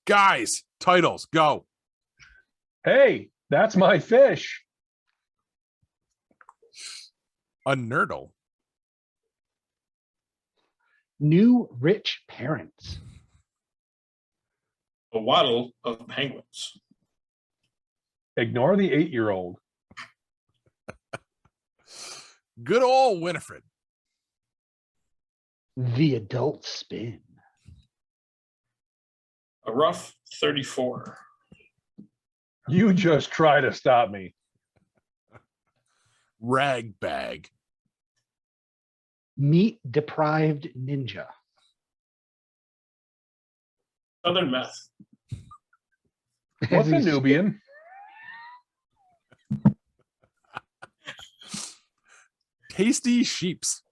Guys, titles, go. Hey, that's my fish. A nerdle. New rich parents. A waddle of penguins. Ignore the 8-year-old. Good old Winifred. The adult spin. A rough 34. You just try to stop me. Ragbag. Meat deprived ninja. Southern Meth. What's a Nubian? Tasty sheeps.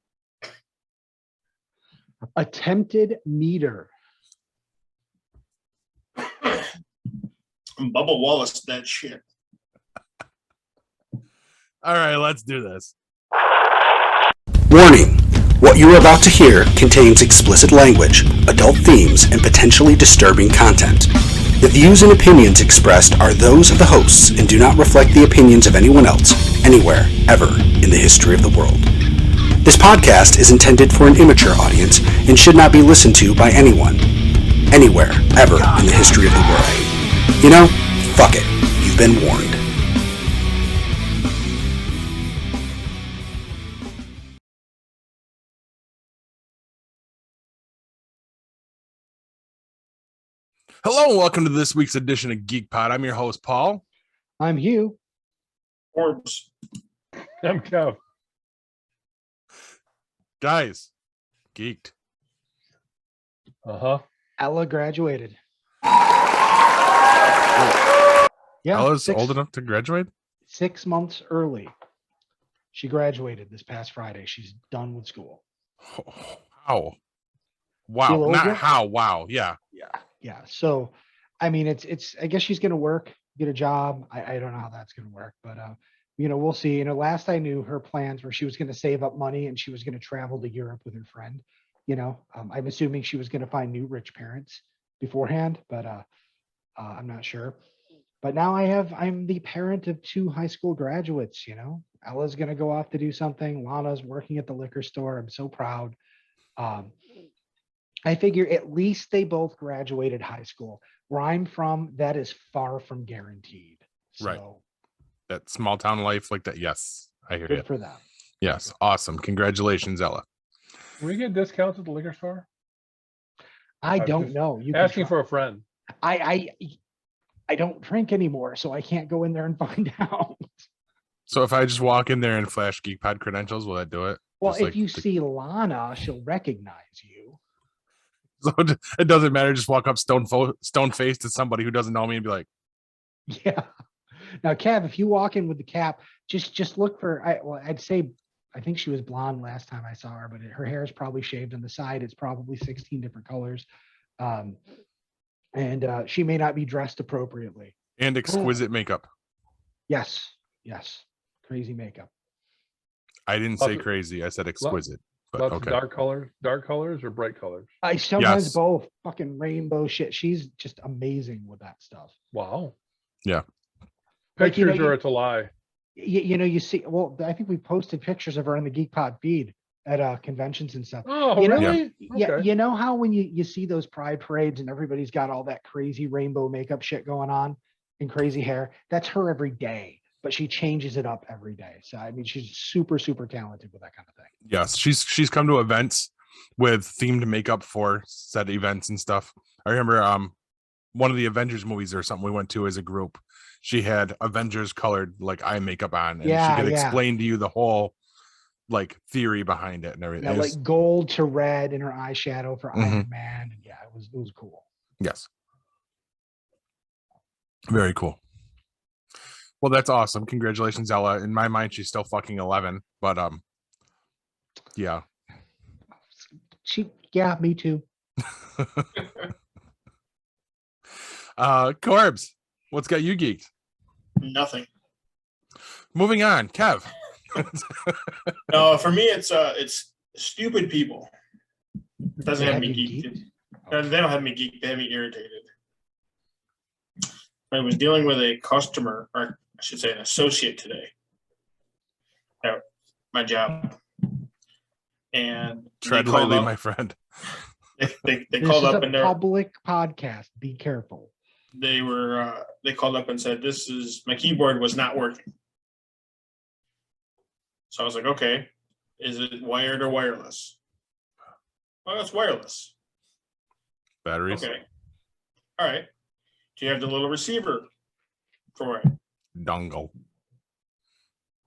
Attempted meter. Bubba Wallace, that shit. All right, let's do this. Warning. What you are about to hear contains explicit language, adult themes, and potentially disturbing content. The views and opinions expressed are those of the hosts and do not reflect the opinions of anyone else, anywhere, ever, in the history of the world. This podcast is intended for an immature audience and should not be listened to by anyone, anywhere, ever, in the history of the world. You know, fuck it. You've been warned. Hello and welcome to this week's edition of Geek Pod. I'm your host, Paul. I'm Hugh. Corbs. I'm Kev. Guys, geeked. Uh-huh. Ella graduated. Yeah, Ella's old enough to graduate? 6 months early. She graduated this past Friday. She's done with school. How? Wow. Feel Not older? how. Wow. Yeah. Yeah. So, I mean, it's. I guess she's gonna work, get a job. I don't know how that's gonna work, but we'll see. Last I knew, her plans were she was gonna save up money and she was gonna travel to Europe with her friend. I'm assuming she was gonna find new rich parents beforehand, but I'm not sure. But now I'm the parent of 2 high school graduates. Ella's gonna go off to do something. Lana's working at the liquor store. I'm so proud. I figure at least they both graduated high school. Where I'm from, that is far from guaranteed. So Right. That small town life like that. Yes, I hear good you. for them. Yes, awesome. Congratulations, Ella. Will we get discounts at the liquor store? I I'm don't just know. You can Asking try. for a friend. I don't drink anymore, so I can't go in there and find out. So if I just walk in there and flash Geek Pod credentials, will that do it? Well, Just if like you see Lana, she'll recognize you. So it doesn't matter. Just walk up stone faced to somebody who doesn't know me and be like, Yeah. Now, Kev, if you walk in with the cap, just look for. I'd say I think she was blonde last time I saw her, but her hair is probably shaved on the side. It's probably 16 different colors, and she may not be dressed appropriately. and exquisite makeup. Yes, crazy makeup. I didn't say crazy. I said exquisite. But Lots okay. of dark colors or bright colors? I sometimes Yes. both fucking rainbow shit. She's just amazing with that stuff. Wow. Yeah. Like, Pictures or it's a lie? You see. Well, I think we posted pictures of her on the Geek Pod feed at conventions and stuff. Oh, You know- really? Yeah, Okay. you know how when you see those pride parades and everybody's got all that crazy rainbow makeup shit going on and crazy hair? That's her every day, but she changes it up every day. So I mean, she's super, super talented with that kind of thing. Yes, she's come to events with themed makeup for said events and stuff. I remember one of the Avengers movies or something we went to as a group. She had Avengers colored like eye makeup on, and Yeah, she could yeah. explain to you the whole like theory behind it and everything. Yeah, It was- like gold to red in her eyeshadow for Mhm. Iron Man. And yeah, it was cool. yes, very cool. Well, that's awesome. Congratulations, Ella. In my mind, she's still fucking 11, but yeah. Yeah, me too. Corbs, what's got you geeked? Nothing. Moving on, Kev. No, for me, it's stupid people. It doesn't They have have me you geeked. geeked? No, they don't have me geeked. They have me irritated. I was dealing with a customer, or I should say an associate today at my job. And Tread they called lightly, up, my friend. they This called is up a and public podcast. Be careful. they called up and said, my keyboard was not working. So I was like, okay, is it wired or wireless? Well, it's wireless. Batteries. Okay. All right. Do you have the little receiver for it? Dongle.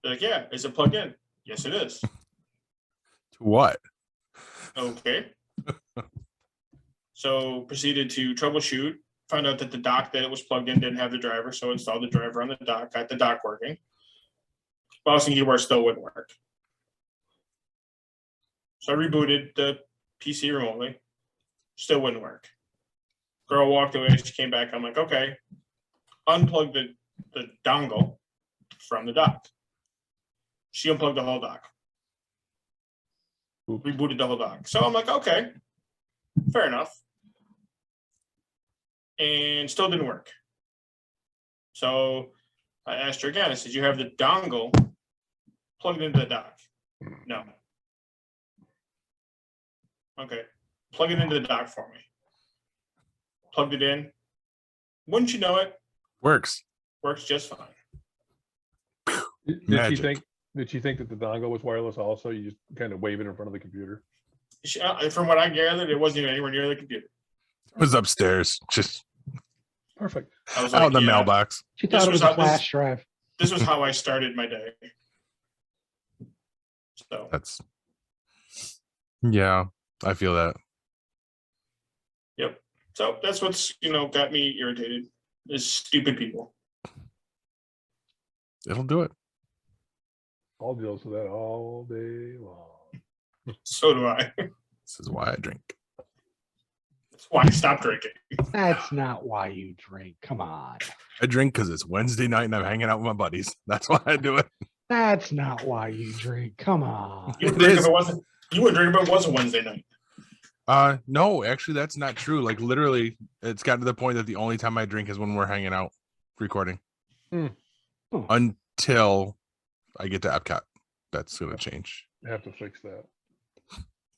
They're like, yeah. Is it plugged in? Yes, it is. To what? Okay. So proceeded to troubleshoot. Found out that the dock that it was plugged in didn't have the driver, so installed the driver on the dock. Got the dock working. Mouse and keyboard still wouldn't work. So I rebooted the PC remotely. Still wouldn't work. Girl walked away. She came back. I'm like, okay. Unplug the dongle from the dock. She unplugged the whole dock. Rebooted the whole dock. So I'm like, okay, fair enough. And still didn't work. So I asked her again. I said, you have the dongle plugged into the dock? No. Okay. Plug it into the dock for me. Plugged it in. Wouldn't you know it? Works. Works just fine. Magic. Did she think that the dongle was wireless also? You just kind of wave it in front of the computer? From what I gathered, it wasn't even anywhere near the computer. It was upstairs, just Perfect. I was out like, in the yeah, mailbox. She thought This it was was a how this- flash drive. this was how I started my day. So That's yeah, I feel that. yep. So that's what's got me irritated is stupid people. It'll do it. I'll deal with that all day long. So do I. This is why I drink. That's why I stopped drinking. That's not why you drink. Come on. I drink because it's Wednesday night and I'm hanging out with my buddies. That's why I do it. That's not why you drink. Come on. You would It drink is. if it wasn't. You would drink if it wasn't Wednesday night. No, actually that's not true. Like literally, it's gotten to the point that the only time I drink is when we're hanging out recording. Until I get to Epcot. That's gonna change. I have to fix that.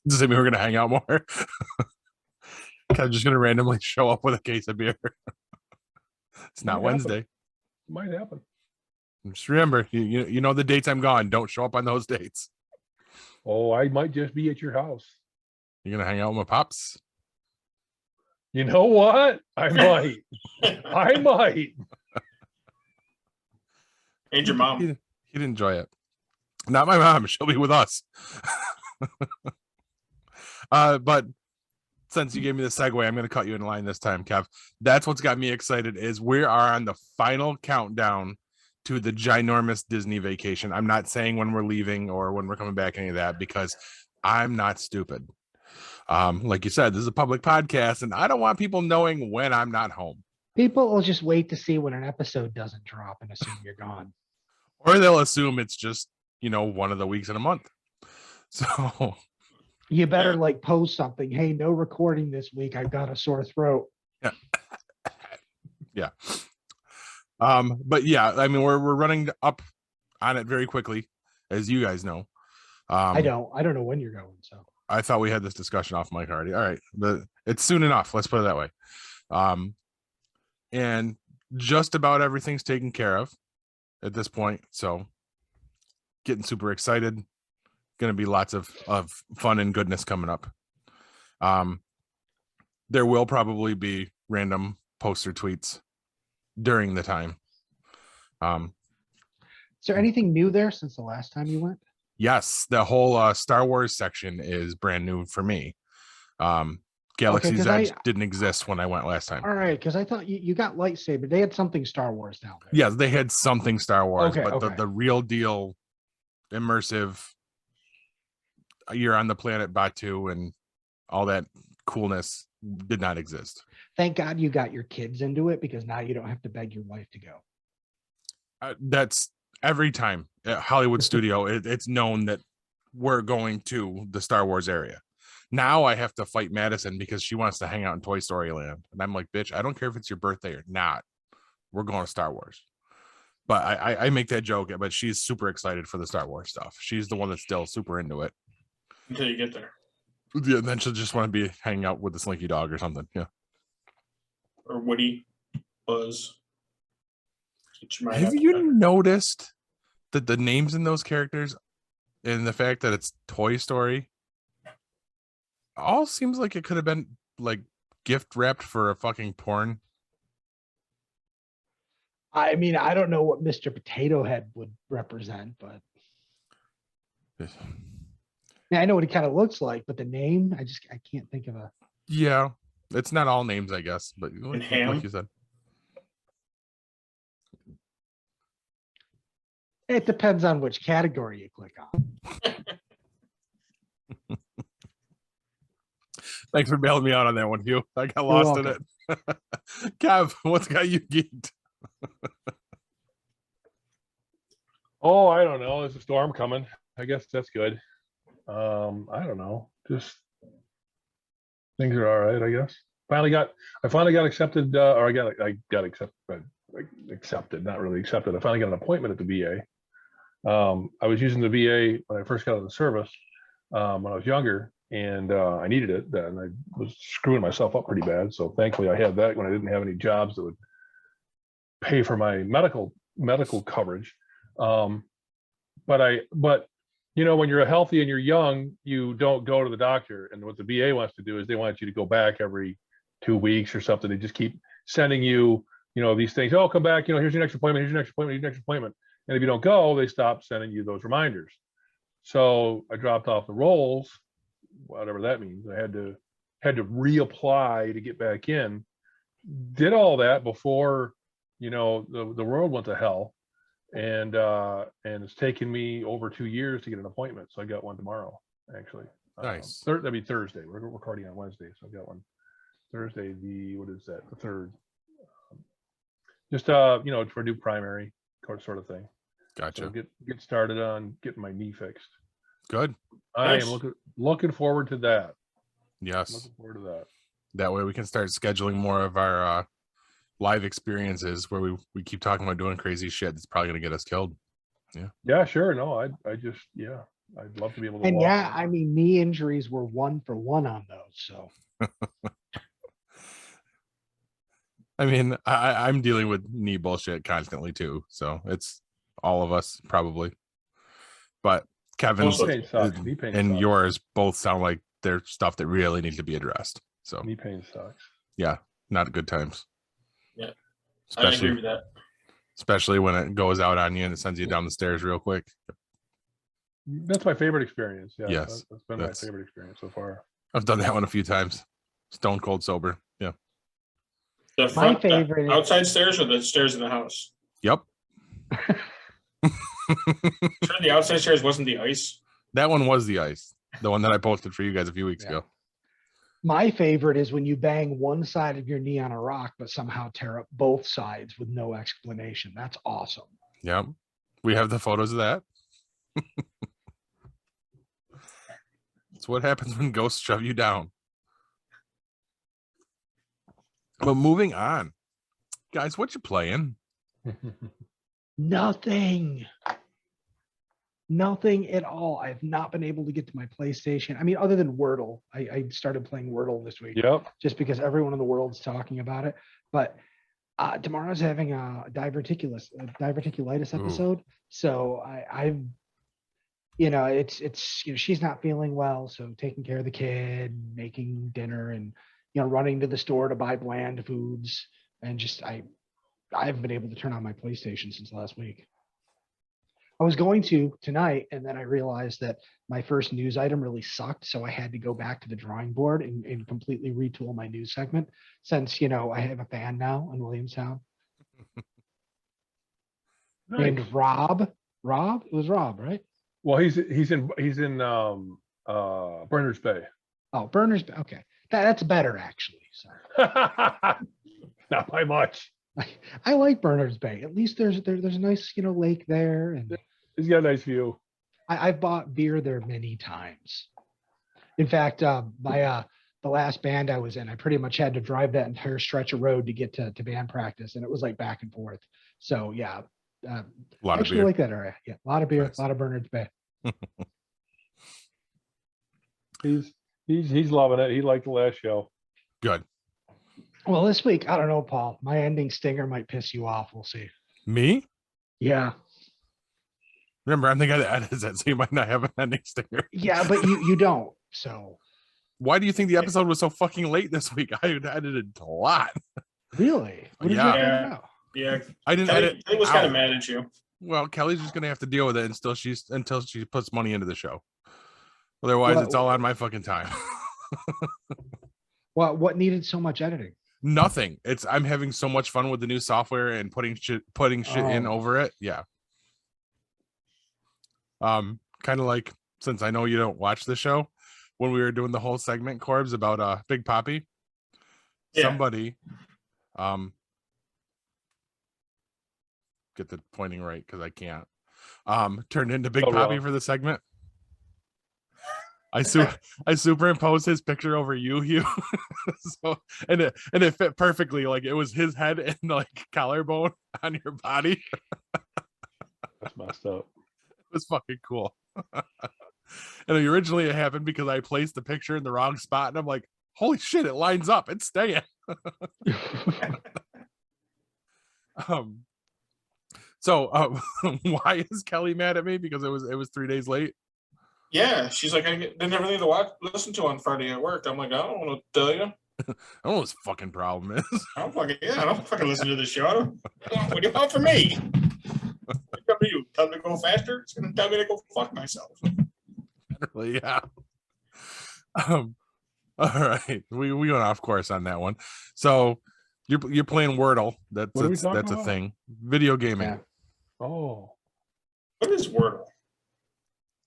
Does it mean we're gonna hang out more? I'm just gonna randomly show up with a case of beer. It's not Might happen. Wednesday. Might happen. Just remember, you know the dates I'm gone. Don't show up on those dates. Oh, I might just be at your house. You're gonna hang out with my pops. You know what? I might. I might. And your mom. He'd enjoy it. Not my mom. She'll be with us. But since you gave me the segue, I'm going to cut you in line this time, Kev. That's what's got me excited is we are on the final countdown to the ginormous Disney vacation. I'm not saying when we're leaving or when we're coming back, any of that, because I'm not stupid. Like you said, this is a public podcast, and I don't want people knowing when I'm not home. People will just wait to see when an episode doesn't drop and assume you're gone. Or they'll assume it's just, one of the weeks in a month. So You better like post something. Hey, no recording this week. I've got a sore throat. yeah. But yeah, I mean, we're running up on it very quickly, as you guys know. I don't know when you're going. So I thought we had this discussion off mic already. All right, but it's soon enough. Let's put it that way. And just about everything's taken care of at this point. So getting super excited. Going to be lots of fun and goodness coming up. There will probably be random poster tweets during the time. is there anything new there since the last time you went? Yes, the whole Star Wars section is brand new for me. Galaxy's 'cause Edge didn't exist when I went last time. All right, because I thought you got lightsaber. They had something Star Wars down there. Yes, they had something Star Wars, Okay, but okay. the real deal immersive, you're on the planet Batu and all that coolness did not exist. Thank God you got your kids into it because now you don't have to beg your wife to go. That's every time at Hollywood Studio, it's known that we're going to the Star Wars area. Now I have to fight Madison because she wants to hang out in Toy Story Land. And I'm like, bitch, I don't care if it's your birthday or not. we're going to Star Wars. But I make that joke, but she's super excited for the Star Wars stuff. She's the one that's still super into it. Until you get there. Yeah, then she'll just want to be hanging out with the Slinky Dog or something. Yeah. Or Woody, Buzz. Get your mind Have out you there. noticed that the names in those characters and the fact that it's Toy Story all seems like it could have been like gift wrapped for a fucking porn? I mean, I don't know what Mr. Potato Head would represent, but I know what he kind of looks like, but the name, I can't think of a. Yeah, it's not all names, I guess, but like Ham? you said. It depends on which category you click on. Thanks for bailing me out on that one, Hugh. I got lost in it. Kev, what's got you geeked? Oh, I don't know. There's a storm coming. I guess that's good. I don't know. Just things are all right, I guess. I finally got accepted, or I got accepted, not really accepted. I finally got an appointment at the VA. I was using the VA when I first got out of the service, when I was younger, and I needed it then. I was screwing myself up pretty bad. So thankfully I had that when I didn't have any jobs that would pay for my medical coverage. But you know, when you're healthy and you're young, you don't go to the doctor. And what the VA wants to do is they want you to go back every 2 weeks or something. They just keep sending you, these things. Oh, come back. Here's your next appointment. Here's your next appointment. Here's your next appointment. And if you don't go, they stop sending you those reminders. So I dropped off the rolls, whatever that means. I had to reapply to get back in. Did all that before, the world went to hell. And it's taken me over 2 years to get an appointment. So I got one tomorrow, actually. Nice. That'd be Thursday. We're recording on Wednesday, so I got one Thursday. What is that? The 3rd. Just for a new primary sort of thing. Gotcha. So get started on getting my knee fixed. Good. I Nice. am looking forward to that. Yes. Looking forward to that. That way we can start scheduling more of our live experiences where we keep talking about doing crazy shit that's probably going to get us killed. Yeah, sure. No, I'd love to be able to And walk. yeah, I mean, knee injuries were 1 for 1 on those. So I mean, I'm dealing with knee bullshit constantly too. So it's all of us probably. But Kevin's Also, Knee pain sucks. Knee pain and sucks. yours both sound like they're stuff that really need to be addressed. So Knee pain sucks. yeah, not good times. Yeah. I agree Especially with that. especially when it goes out on you and it sends you down the stairs real quick. That's my favorite experience. Yeah, Yes, that's been that's- my favorite experience so far. I've done that one a few times. Stone cold sober. Yeah. The front, the favorite is- outside stairs or the stairs in the house? Yep. Sure, the outside stairs wasn't the ice. That one was the ice. The one that I posted for you guys a few weeks Yeah. ago. my favorite is when you bang one side of your knee on a rock, but somehow tear up both sides with no explanation. That's awesome. Yep. We have the photos of that. It's what happens when ghosts shove you down. But moving on. Guys, what you playing? Nothing at all. I've not been able to get to my PlayStation. I mean, other than Wordle, I started playing Wordle this week. Yep. Just because everyone in the world's talking about it. But tomorrow's having a diverticulitis Ooh. episode. So I've, it's she's not feeling well. So taking care of the kid, making dinner, and running to the store to buy bland foods, and just I haven't been able to turn on my PlayStation since last week. I was going to tonight, and then I realized that my first news item really sucked. So I had to go back to the drawing board and completely retool my news segment since, I have a fan now in Williamstown named Rob. It was Rob, right? Well, he's in Berners Bay. Oh, Berners. Okay. That's better actually. So Not by much. I like Berners Bay. At least there's a nice, lake there. And He's got a nice view. I've bought beer there many times. In fact, my the last band I was in, I pretty much had to drive that entire stretch of road to get to band practice, and it was like back and forth. So yeah, A I lot of actually beer. like that area. Yeah, a lot of beer, Nice. a lot of Bernard's Bay. He's loving it. He liked the last show. Good. Well, this week, I don't know, Paul. My ending stinger might piss you off. We'll see. Me? Yeah, Remember, I'm the guy that edits it, so you might not have an ending stinger. yeah, but you don't. So Why do you think the episode was so fucking late this week? I edited a lot. really, what did you Yeah. edit out? Yeah, I didn't Kelly, edit. Kelly was kind out. of mad at you. Well, Kelly's just gonna have to deal with it until she puts money into the show. Otherwise, Well, it's all on my fucking time. What needed so much editing? Nothing. I'm having so much fun with the new software and putting shit in Oh. over it. Yeah. Kind of like, since I know you don't watch the show, when we were doing the whole segment, Corbs, about Big Poppy, Yeah. somebody get the pointing right because I can't turned into Big Poppy well. for the segment. I superimposed his picture over you, Hugh. So and it fit perfectly. Like it was his head and like collarbone on your body. That's messed up. It was fucking cool. And originally it happened because I placed the picture in the wrong spot, and I'm like, holy shit, it lines up. It's staying. So why is Kelly mad at me? Because it was 3 days late. Yeah, she's like, I didn't have anything to listen to on Friday at work. I'm like, I don't want to tell you. I don't know what his fucking problem is. I don't fucking listen to the show. What do you want from me? It's up to you. Tell me to go faster. It's gonna tell me to go fuck myself. Literally, yeah. All right, we went off course on that one. So you're playing Wordle. That's What are we that's, talking that's a about? thing. Video gaming. Yeah. Oh, What is Wordle?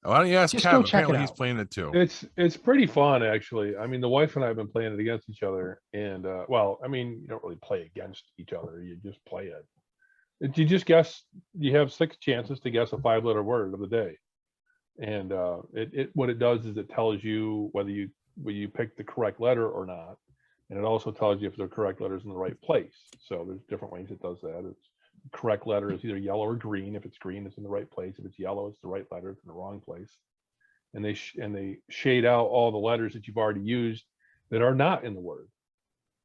Why don't you ask Just Kev? go check it Apparently he's out. playing it too. it's pretty fun actually. I mean, the wife and I have been playing it against each other, and well, I mean, you don't really play against each other. You just play it. You just guess. You have 6 chances to guess a 5-letter word of the day, and what it does is it tells you whether you pick the correct letter or not, and it also tells you if the correct letter is in the right place. So there's different ways it does that. It's the correct letter is either yellow or green. If it's green, it's in the right place. If it's yellow, it's the right letter. It's in the wrong place. And they shade out all the letters that you've already used that are not in the word.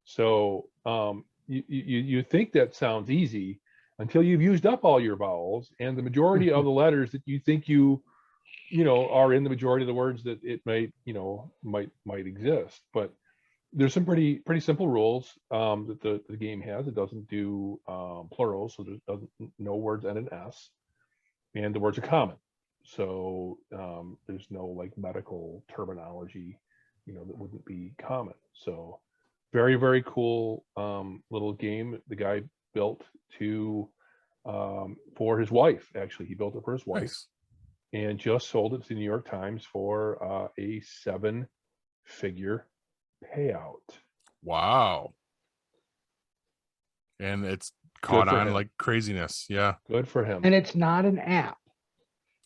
So you think that sounds easy until you've used up all your vowels, and the majority of the letters that you think you know are in the majority of the words that it might exist. But there's some pretty simple rules that the game has. It doesn't do plurals, so no words end in S, and the words are common. So there's no like medical terminology, that wouldn't be common. So very, very cool little game the guy built for his wife. Actually, he built it for his wife. Nice. And just sold it to the New York Times for a 7-figure payout. Wow. And it's caught for on him. like craziness. Yeah. Good for him. And it's not an app.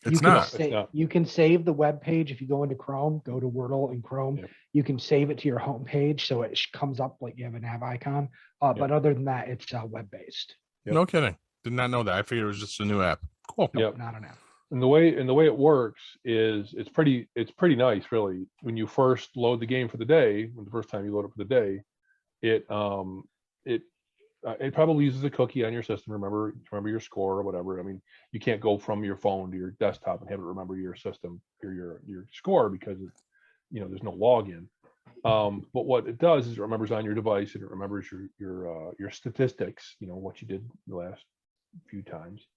It's can not. It's not. You can save the web page if you go into Chrome, go to Wordle in Chrome. Yep. You can save it to your home page so it comes up like you have a nav icon. But other than that, it's web based. Yep. No kidding. Did not know that. I figured it was just a new app. Cool. Yep. Not an app. And the way it works is it's pretty nice, really. When you first load the game for the day, when the first time you load it for the day, it probably uses a cookie on your system. Remember your score or whatever. I mean, you can't go from your phone to your desktop and have it remember your system or your score because there's no login. But what it does is it remembers on your device, and it remembers your statistics. What you did the last few times.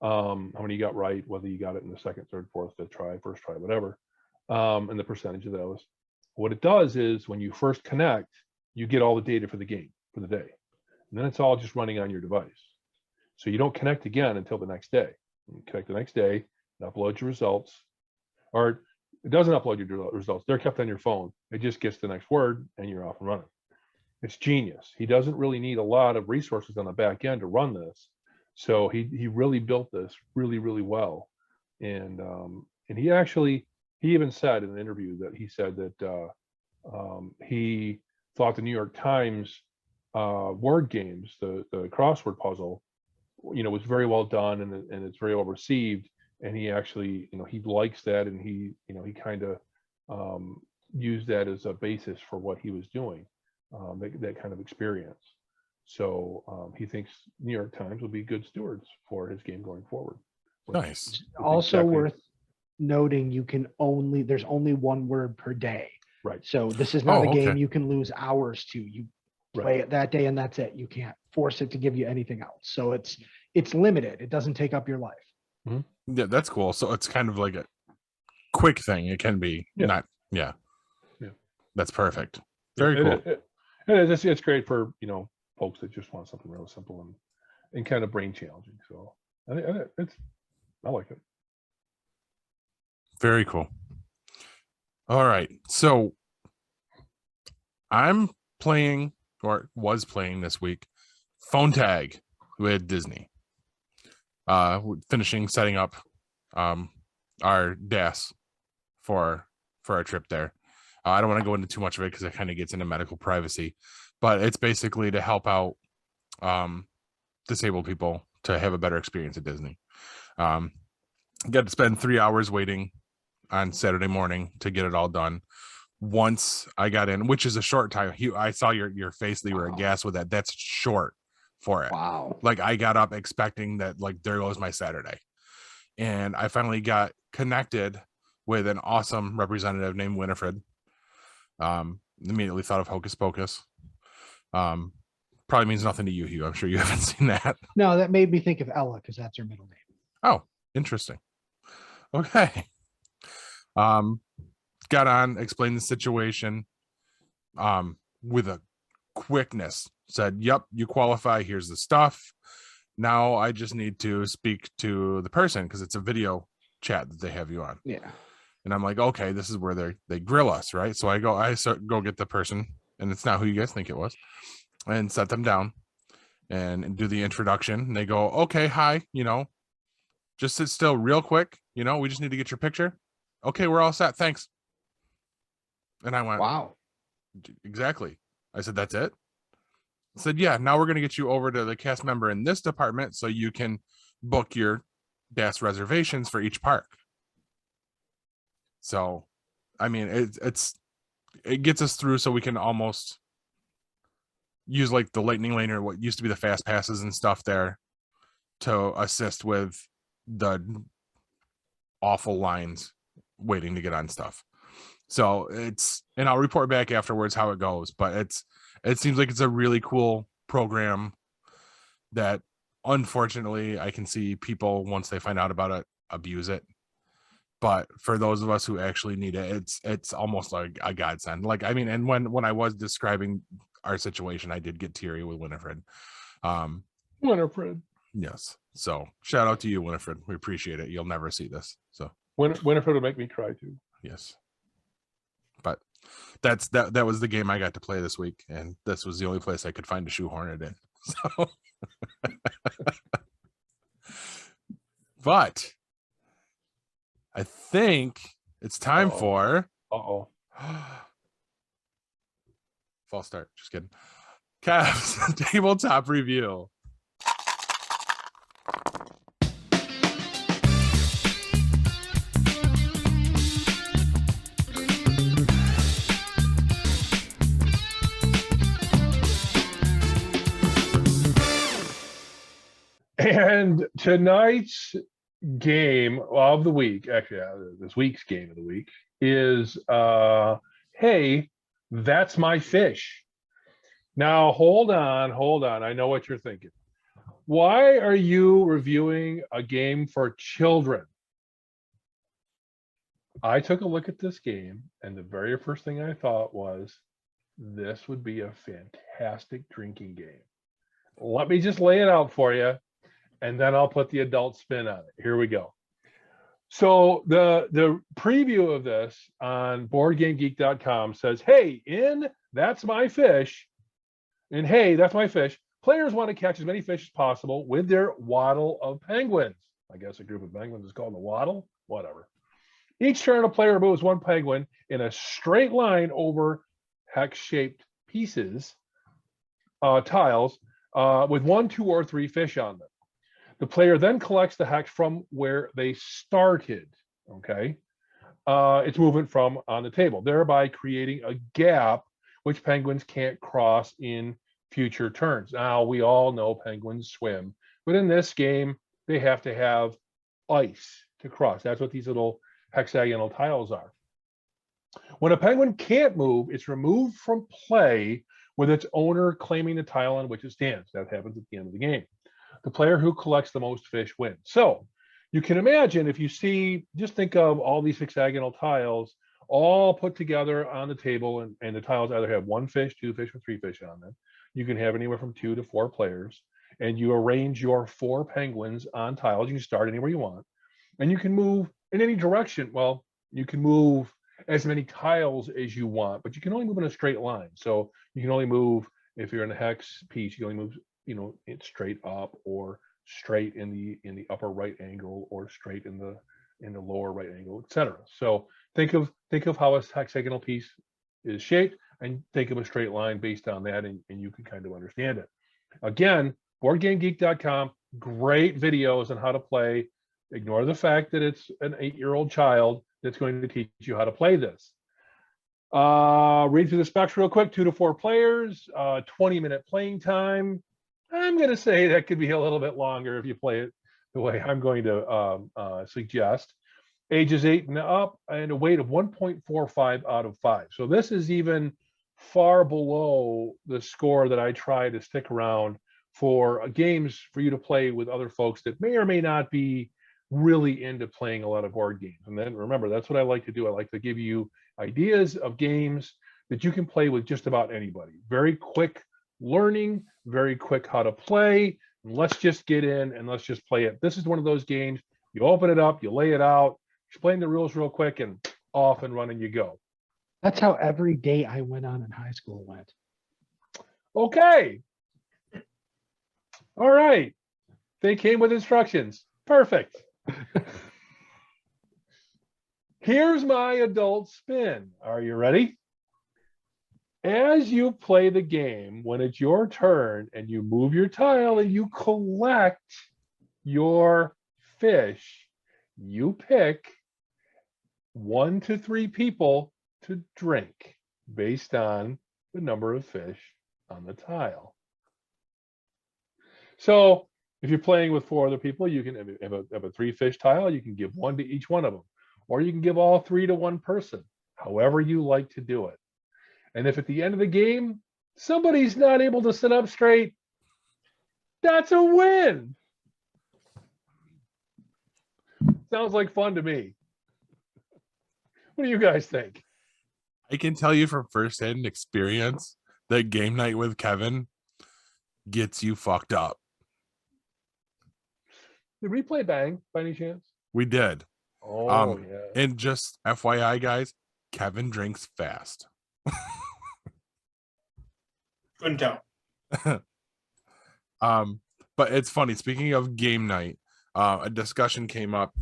How many you got right, whether you got it in the second, third, fourth, fifth try, first try, whatever, and the percentage of those. What it does is when you first connect, you get all the data for the game for the day, and then it's all just running on your device. So you don't connect again until the next day. You connect the next day, it uploads your results, or it doesn't upload your results. They're kept on your phone. It just gets the next word, and you're off and running. It's genius. He doesn't really need a lot of resources on the back end to run this. So he really built this really, really well. And he even said in an interview that he said that He thought the New York Times word games, the crossword puzzle, was very well done, and it's very well received. And he actually, he likes that, and he kind of used that as a basis for what he was doing, that kind of experience. So he thinks New York Times will be good stewards for his game going forward. Nice. Also exactly- worth noting, there's only one word per day. Right. So this is not Oh, a game okay. you can lose hours to. You play it that day and that's it. You can't force it to give you anything else. So it's limited. It doesn't take up your life. Yeah, that's cool. So it's kind of like a quick thing. It can be not. Yeah. Yeah. That's perfect. Very cool. It's great for folks that just want something real simple and kind of brain challenging. So I like it. Very cool. All right. So I'm playing, or was playing this week, phone tag with Disney. Finishing setting up our DAS for our trip there. I don't want to go into too much of it because it kind of gets into medical privacy, but it's basically to help out disabled people to have a better experience at Disney. Got to spend 3 hours waiting on Saturday morning to get it all done. Once I got in, which is a short time. Hugh, I saw your face that you were aghast with that. That's short for it. Wow. Like I got up expecting that, like, there goes my Saturday. And I finally got connected with an awesome representative named Winifred. Immediately thought of Hocus Pocus. Probably means nothing to you, Hugh. I'm sure you haven't seen that. No, that made me think of Ella because that's her middle name. Oh, interesting. Okay. Got on, explained the situation with a quickness. Said, yep, you qualify. Here's the stuff. Now I just need to speak to the person because it's a video chat that they have you on. Yeah. And I'm like, okay, this is where they grill us, right? So I go get the person, and it's not who you guys think it was, and set them down and do the introduction. And they go, okay, hi, just sit still real quick. We just need to get your picture. Okay, we're all set. Thanks. And I went, Wow. Exactly. I said, that's it? I said, yeah, now we're going to get you over to the cast member in this department so you can book your DAS reservations for each park. So, I mean, it gets us through so we can almost use like the lightning lane or what used to be the fast passes and stuff there to assist with the awful lines waiting to get on stuff. So and I'll report back afterwards how it goes, but it seems like it's a really cool program that unfortunately I can see people, once they find out about it, abuse it. But for those of us who actually need it, it's almost like a godsend. Like, I mean, and when I was describing our situation, I did get teary with Winifred. Winifred. Yes. So shout out to you, Winifred. We appreciate it. You'll never see this. So Winifred will make me cry too. yes. But that was the game I got to play this week, and this was the only place I could find to shoehorn it in. So but I think it's time for Uh-oh. false start. Just kidding. Cavs tabletop review. And tonight's game of the week, actually, this week's game of the week is, hey, that's my fish. Now, hold on. I know what you're thinking. Why are you reviewing a game for children? I took a look at this game, and the very first thing I thought was, this would be a fantastic drinking game. Let me just lay it out for you, and then I'll put the adult spin on it. Here we go. So the preview of this on BoardGameGeek.com says, hey, in That's My Fish, and hey, that's my fish, players want to catch as many fish as possible with their waddle of penguins. I guess a group of penguins is called the waddle, whatever. Each turn, a player moves one penguin in a straight line over hex-shaped pieces, tiles, with 1, 2, or 3 fish on them. The player then collects the hex from where they started. Okay, it's movement from on the table, thereby creating a gap which penguins can't cross in future turns. Now, we all know penguins swim, but in this game, they have to have ice to cross. That's what these little hexagonal tiles are. When a penguin can't move, it's removed from play with its owner claiming the tile on which it stands. That happens at the end of the game. The player who collects the most fish wins. So you can imagine, if you see, just think of all these hexagonal tiles all put together on the table, and the tiles either have 1 fish, 2 fish, or 3 fish on them. You can have anywhere from 2 to 4 players, and you arrange your 4 penguins on tiles. You can start anywhere you want, and you can move in any direction. Well, you can move as many tiles as you want, but you can only move in a straight line. So you can only move, if you're in a hex piece, you can only move, it straight up, or straight in the upper right angle, or straight in the lower right angle, etc. So think of how a hexagonal piece is shaped, and think of a straight line based on that, and you can kind of understand it. Again, BoardGameGeek.com, great videos on how to play. Ignore the fact that it's an 8-year-old child that's going to teach you how to play this. Read through the specs real quick. 2 to 4 players, 20-minute playing time. I'm going to say that could be a little bit longer if you play it the way I'm going to suggest. Ages 8 and up, and a weight of 1.45 out of 5. So this is even far below the score that I try to stick around for games for you to play with other folks that may or may not be really into playing a lot of board games. And then remember, that's what I like to do. I like to give you ideas of games that you can play with just about anybody. Very quick learning, very quick how to play. Let's just get in and let's just play it. This is one of those games, you open it up, you lay it out, explain the rules real quick, and off and running you go. That's how every date I went on in high school went. Okay. All right. They came with instructions. Perfect. Here's my adult spin. Are you ready? As you play the game, when it's your turn and you move your tile and you collect your fish, you pick 1 to 3 people to drink based on the number of fish on the tile. So if you're playing with 4 other people, you can have a 3 fish tile. You can give 1 to each one of them, or you can give all 3 to one person, however you like to do it. And if at the end of the game, somebody's not able to sit up straight, that's a win. Sounds like fun to me. What do you guys think? I can tell you from firsthand experience that game night with Kevin gets you fucked up. Did we play Bang by any chance? We did. Oh, yeah. And just FYI, guys, Kevin drinks fast. Couldn't tell. But it's funny. Speaking of game night, a discussion came up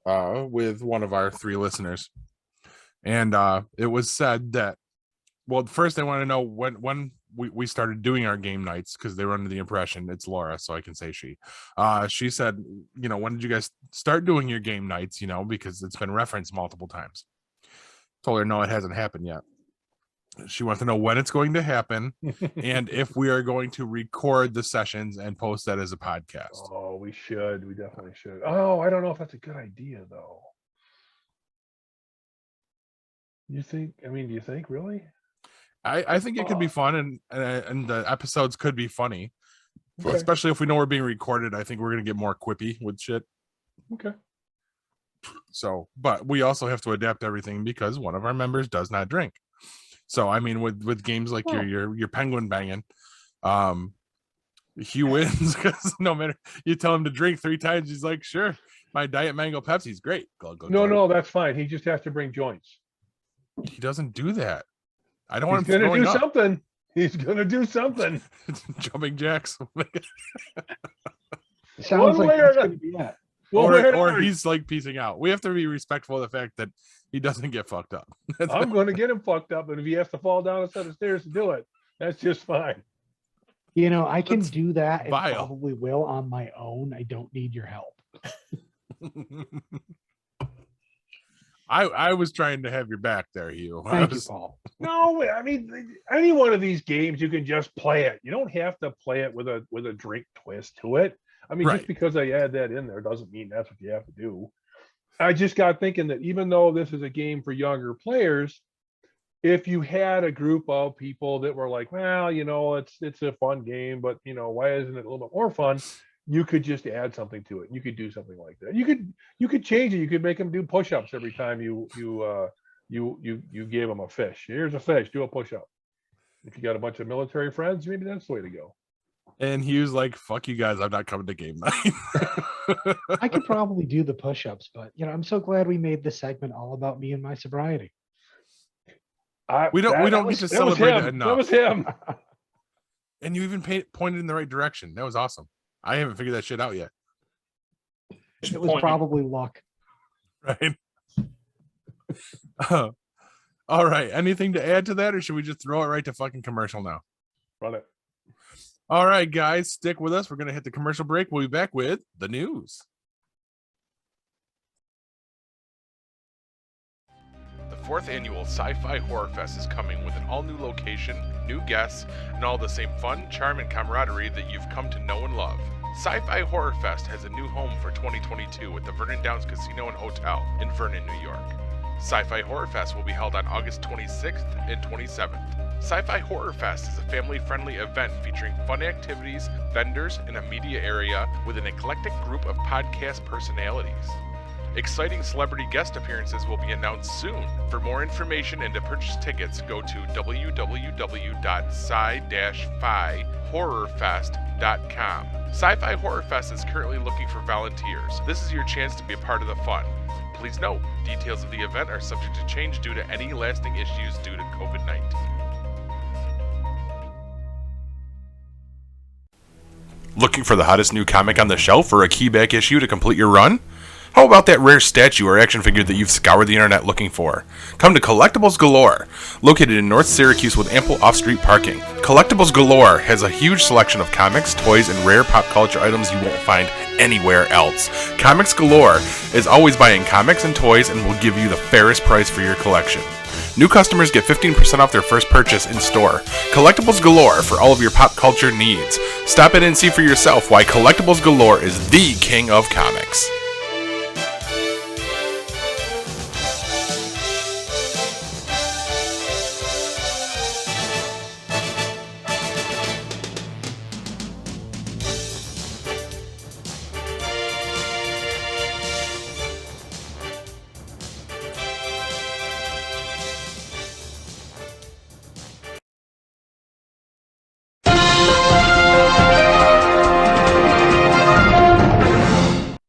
with one of our 3 listeners, and it was said that, well, first I want to know when we started doing our game nights, because they were under the impression, it's Laura, so I can say she said, when did you guys start doing your game nights? Because it's been referenced multiple times. Told her no, it hasn't happened yet. She wants to know when it's going to happen and if we are going to record the sessions and post that as a podcast. Oh, we should. We definitely should. Oh, I don't know if that's a good idea, though. Do you think really? I think it could be fun, and the episodes could be funny, Okay. especially if we know we're being recorded. I think we're going to get more quippy with shit. Okay. So, but we also have to adapt everything because one of our members does not drink. So, I mean, with games like your penguin banging, Hugh wins because no matter, you tell him to drink 3 times, he's like, sure, my Diet Mango Pepsi's great. Go. No, that's fine. He just has to bring joints. He doesn't do that. I don't want He's him gonna do throwing up. something. He's gonna do something. Jumping jacks. Sounds One like way or that's another. gonna be it. or he's like piecing out. We have to be respectful of the fact that He doesn't get fucked up. I'm going to get him fucked up, and if he has to fall down a set of stairs to do it, that's just fine. You know, I can That's do that and vile. probably will on my own. I don't need your help. I was trying to have your back there, Hugh. Thank you, Paul. No, I mean, any one of these games, you can just play it. You don't have to play it with a drink twist to it. I mean, Right. just because I add that in there doesn't mean that's what you have to do. I just got thinking that even though this is a game for younger players, if you had a group of people that were like, well, you know, it's a fun game, but you know, why isn't it a little bit more fun? You could just add something to it. You could do something like that. You could change it. You could make them do push-ups every time you gave them a fish. Here's a fish. Do a push-up. If you got a bunch of military friends, maybe that's the way to go. And Hugh's like, fuck you guys, I'm not coming to game night. I could probably do the push-ups, but you know, I'm so glad we made this segment all about me and my sobriety. We don't get to celebrate it enough. That was him. And you even pointed in the right direction. That was awesome. I haven't figured that shit out yet. It was probably luck. Right. All right. Anything to add to that, or should we just throw it right to fucking commercial now? Run it. All right, guys, stick with us. We're going to hit the commercial break. We'll be back with the news. The 4th annual Sci-Fi Horror Fest is coming with an all-new location, new guests, and all the same fun, charm, and camaraderie that you've come to know and love. Sci-Fi Horror Fest has a new home for 2022 at the Vernon Downs Casino and Hotel in Vernon, New York. Sci-Fi Horror Fest will be held on August 26th and 27th. Sci-Fi Horror Fest is a family-friendly event featuring fun activities, vendors, and a media area with an eclectic group of podcast personalities. Exciting celebrity guest appearances will be announced soon. For more information and to purchase tickets, go to www.sci-fi-horrorfest.com. Sci-Fi Horror Fest is currently looking for volunteers. This is your chance to be a part of the fun. Please note, details of the event are subject to change due to any lasting issues due to COVID-19. Looking for the hottest new comic on the shelf or a key back issue to complete your run? How about that rare statue or action figure that you've scoured the internet looking for? Come to Collectibles Galore, located in North Syracuse with ample off-street parking. Collectibles Galore has a huge selection of comics, toys, and rare pop culture items you won't find anywhere else. Comics Galore is always buying comics and toys and will give you the fairest price for your collection. New customers get 15% off their first purchase in store. Collectibles Galore for all of your pop culture needs. Stop in and see for yourself why Collectibles Galore is the king of comics.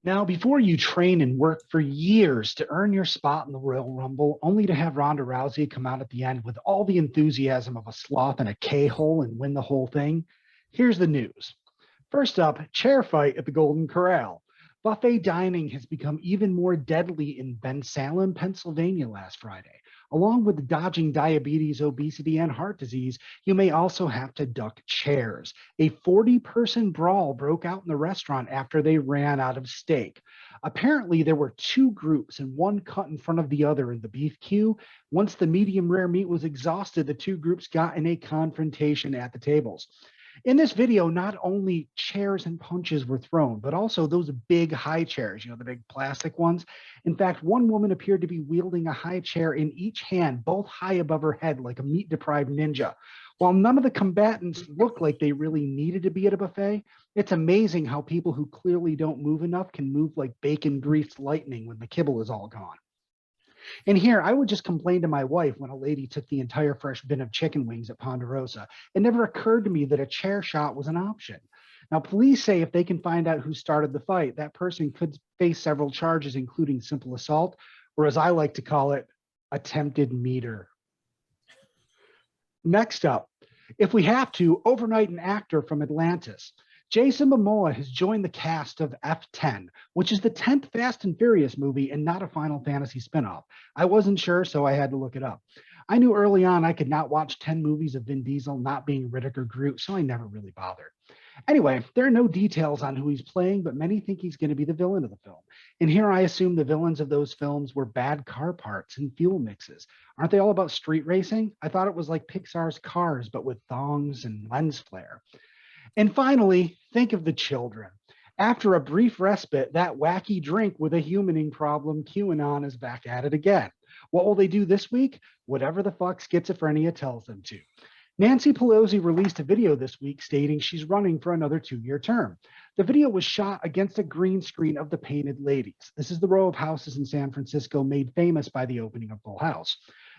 Now, before you train and work for years to earn your spot in the Royal Rumble, only to have Ronda Rousey come out at the end with all the enthusiasm of a sloth and a K-hole and win the whole thing, here's the news. First up, chair fight at the Golden Corral. Buffet dining has become even more deadly in Bensalem, Pennsylvania last Friday. Along with dodging diabetes, obesity, and heart disease, you may also have to duck chairs. A 40-person brawl broke out in the restaurant after they ran out of steak. Apparently, there were two groups and one cut in front of the other in the beef queue. Once the medium rare meat was exhausted, the two groups got in a confrontation at the tables. In this video, not only chairs and punches were thrown, but also those big high chairs, you know, the big plastic ones. In fact, one woman appeared to be wielding a high chair in each hand, both high above her head like a meat-deprived ninja. While none of the combatants looked like they really needed to be at a buffet, it's amazing how people who clearly don't move enough can move like bacon-greased lightning when the kibble is all gone. And here, I would just complain to my wife when a lady took the entire fresh bin of chicken wings at Ponderosa. It never occurred to me that a chair shot was an option. Now, police say if they can find out who started the fight, that person could face several charges, including simple assault, or as I like to call it, attempted meter. Next up, if we have to, overnight an actor from Atlantis. Jason Momoa has joined the cast of F10, which is the 10th Fast and Furious movie and not a Final Fantasy spinoff. I wasn't sure, so I had to look it up. I knew early on I could not watch 10 movies of Vin Diesel not being Riddick or Groot, so I never really bothered. Anyway, there are no details on who he's playing, but many think he's going to be the villain of the film. And here I assume the villains of those films were bad car parts and fuel mixes. Aren't they all about street racing? I thought it was like Pixar's Cars, but with thongs and lens flare. And finally, think of the children. After a brief respite, that wacky drink with a humaning problem, QAnon is back at it again. What will they do this week? Whatever the fuck schizophrenia tells them to. Nancy Pelosi released a video this week stating she's running for another 2-year term. The video was shot against a green screen of the Painted Ladies. This is the row of houses in San Francisco made famous by the opening of Full House.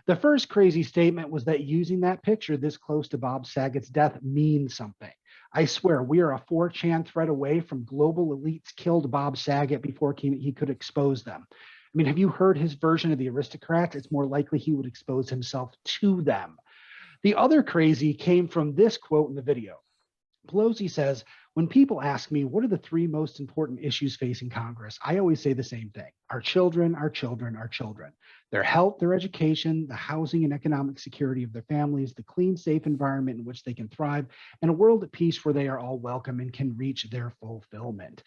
The first crazy statement was that using that picture this close to Bob Saget's death means something. I swear, we are a 4chan thread away from global elites killed Bob Saget before he could expose them. I mean, have you heard his version of the aristocrats? It's more likely he would expose himself to them. The other crazy came from this quote in the video. Pelosi says, when people ask me, what are the 3 most important issues facing Congress? I always say the same thing. Our children, our children, our children. Their health, their education, the housing and economic security of their families, the clean, safe environment in which they can thrive, and a world at peace where they are all welcome and can reach their fulfillment.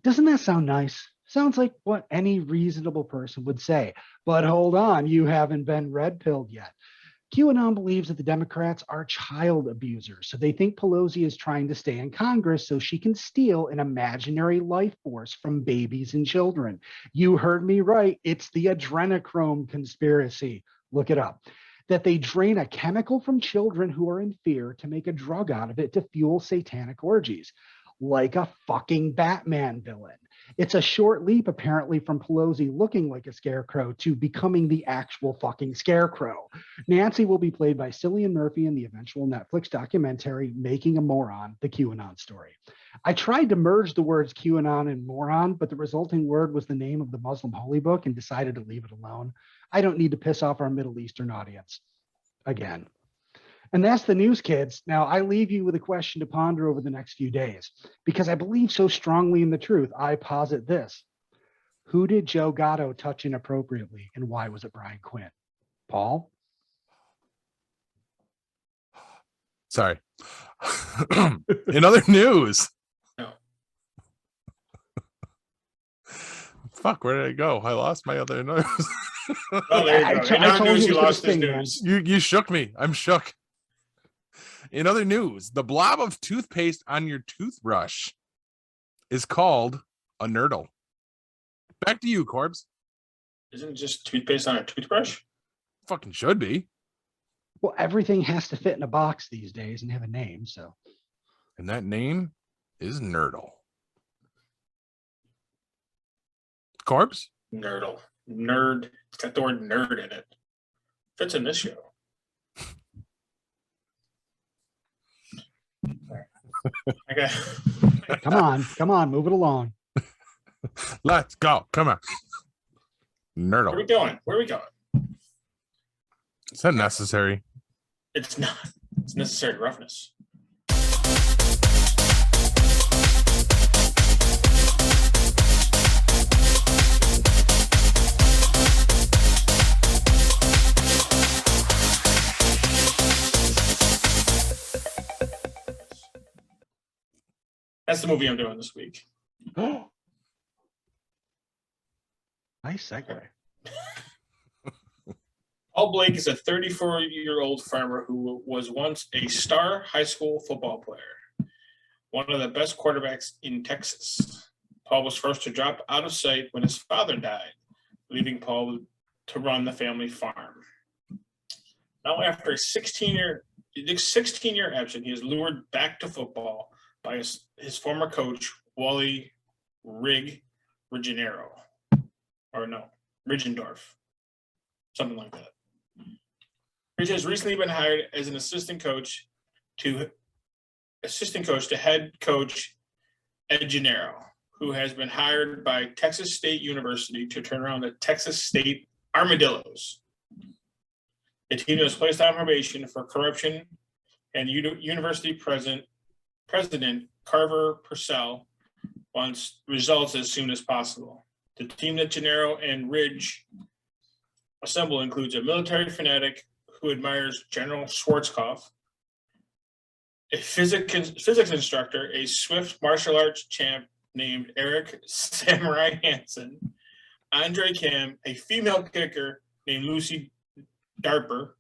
Doesn't that sound nice? Sounds like what any reasonable person would say. But hold on, you haven't been red-pilled yet. QAnon believes that the Democrats are child abusers, so they think Pelosi is trying to stay in Congress so she can steal an imaginary life force from babies and children. You heard me right. It's the Adrenochrome Conspiracy. Look it up. That they drain a chemical from children who are in fear to make a drug out of it to fuel satanic orgies. Like a fucking Batman villain. It's a short leap, apparently, from Pelosi looking like a scarecrow to becoming the actual fucking scarecrow. Nancy will be played by Cillian Murphy in the eventual Netflix documentary, Making a Moron, the QAnon story. I tried to merge the words QAnon and moron, but the resulting word was the name of the Muslim holy book and decided to leave it alone. I don't need to piss off our Middle Eastern audience. Again. And that's the news, kids. Now, I leave you with a question to ponder over the next few days. Because I believe so strongly in the truth, I posit this. Who did Joe Gatto touch inappropriately, and why was it Brian Quinn? Paul? Sorry. In other news. No. Fuck, where did I go? I lost my other news. Oh, there you go. In other news, you lost his news. You shook me. I'm shook. In other news, the blob of toothpaste on your toothbrush is called a nurdle. Back to you, Corbs. Isn't it just toothpaste on a toothbrush? Fucking should be. Well, everything has to fit in a box these days and have a name, so. And that name is Nurdle. Corbs? Nerdle. Nerd. It's got the word nerd in it. Fits in this show. Okay. Come on, move it along. Let's go. Come on. Where are we Nurdle. going? Is that necessary? It's not. It's necessary roughness. That's the movie I'm doing this week. Nice segue. Paul Blake is a 34-year-old farmer who was once a star high school football player, one of the best quarterbacks in Texas. Paul was forced to drop out of sight when his father died, leaving Paul to run the family farm. Now, after a 16-year absence, he is lured back to football by his former coach, Wally Rigendorf, something like that. Rich has recently been hired as an assistant coach to head coach Ed Gennaro, who has been hired by Texas State University to turn around the Texas State Armadillos. The team was placed on probation for corruption, and university president Carver Purcell wants results as soon as possible. The team that Gennaro and Ridge assemble includes a military fanatic who admires General Schwarzkopf, a physics instructor, a swift martial arts champ named Eric Samurai Hansen, Andre Kim, a female kicker named Lucy Darper.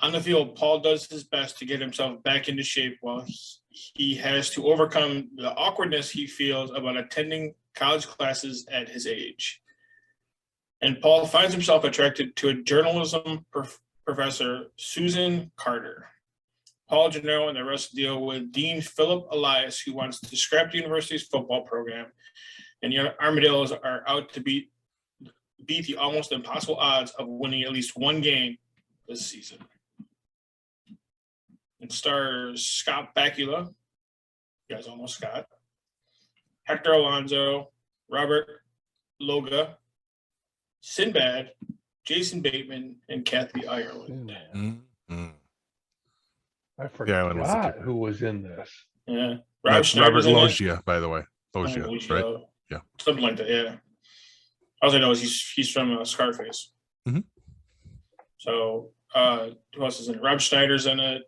On the field, Paul does his best to get himself back into shape while he has to overcome the awkwardness he feels about attending college classes at his age. And Paul finds himself attracted to a journalism professor, Susan Carter. Paul, Gennaro, and the rest deal with Dean Philip Elias, who wants to scrap the university's football program. And the Armadillos are out to beat the almost impossible odds of winning at least one game this season. It stars Scott Bakula, you guys all know Scott, Hector Alonso, Robert Loga, Sinbad, Jason Bateman, and Kathy Ireland. Mm-hmm. I forgot who was in this. Yeah, That's Robert Loggia, by the way. Loggia, right? Yeah, something like that. Yeah. All I know is he's from Scarface. Mm-hmm. So who else is in it? Rob Schneider's in it.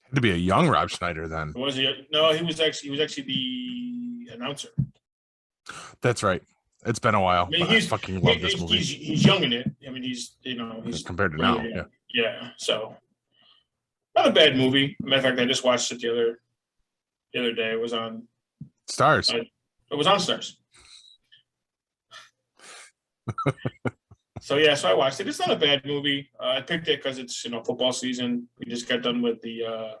Had to be a young Rob Schneider then. Was he? No, he was actually the announcer. That's right. It's been a while. I mean, I fucking love this movie. He's young in it. I mean, he's compared to now. Yeah. Yeah. So not a bad movie. Matter of fact, I just watched it the other day. It was on Stars. It was on Stars. So I watched it. It's not a bad movie. I picked it because it's football season. We just got done with the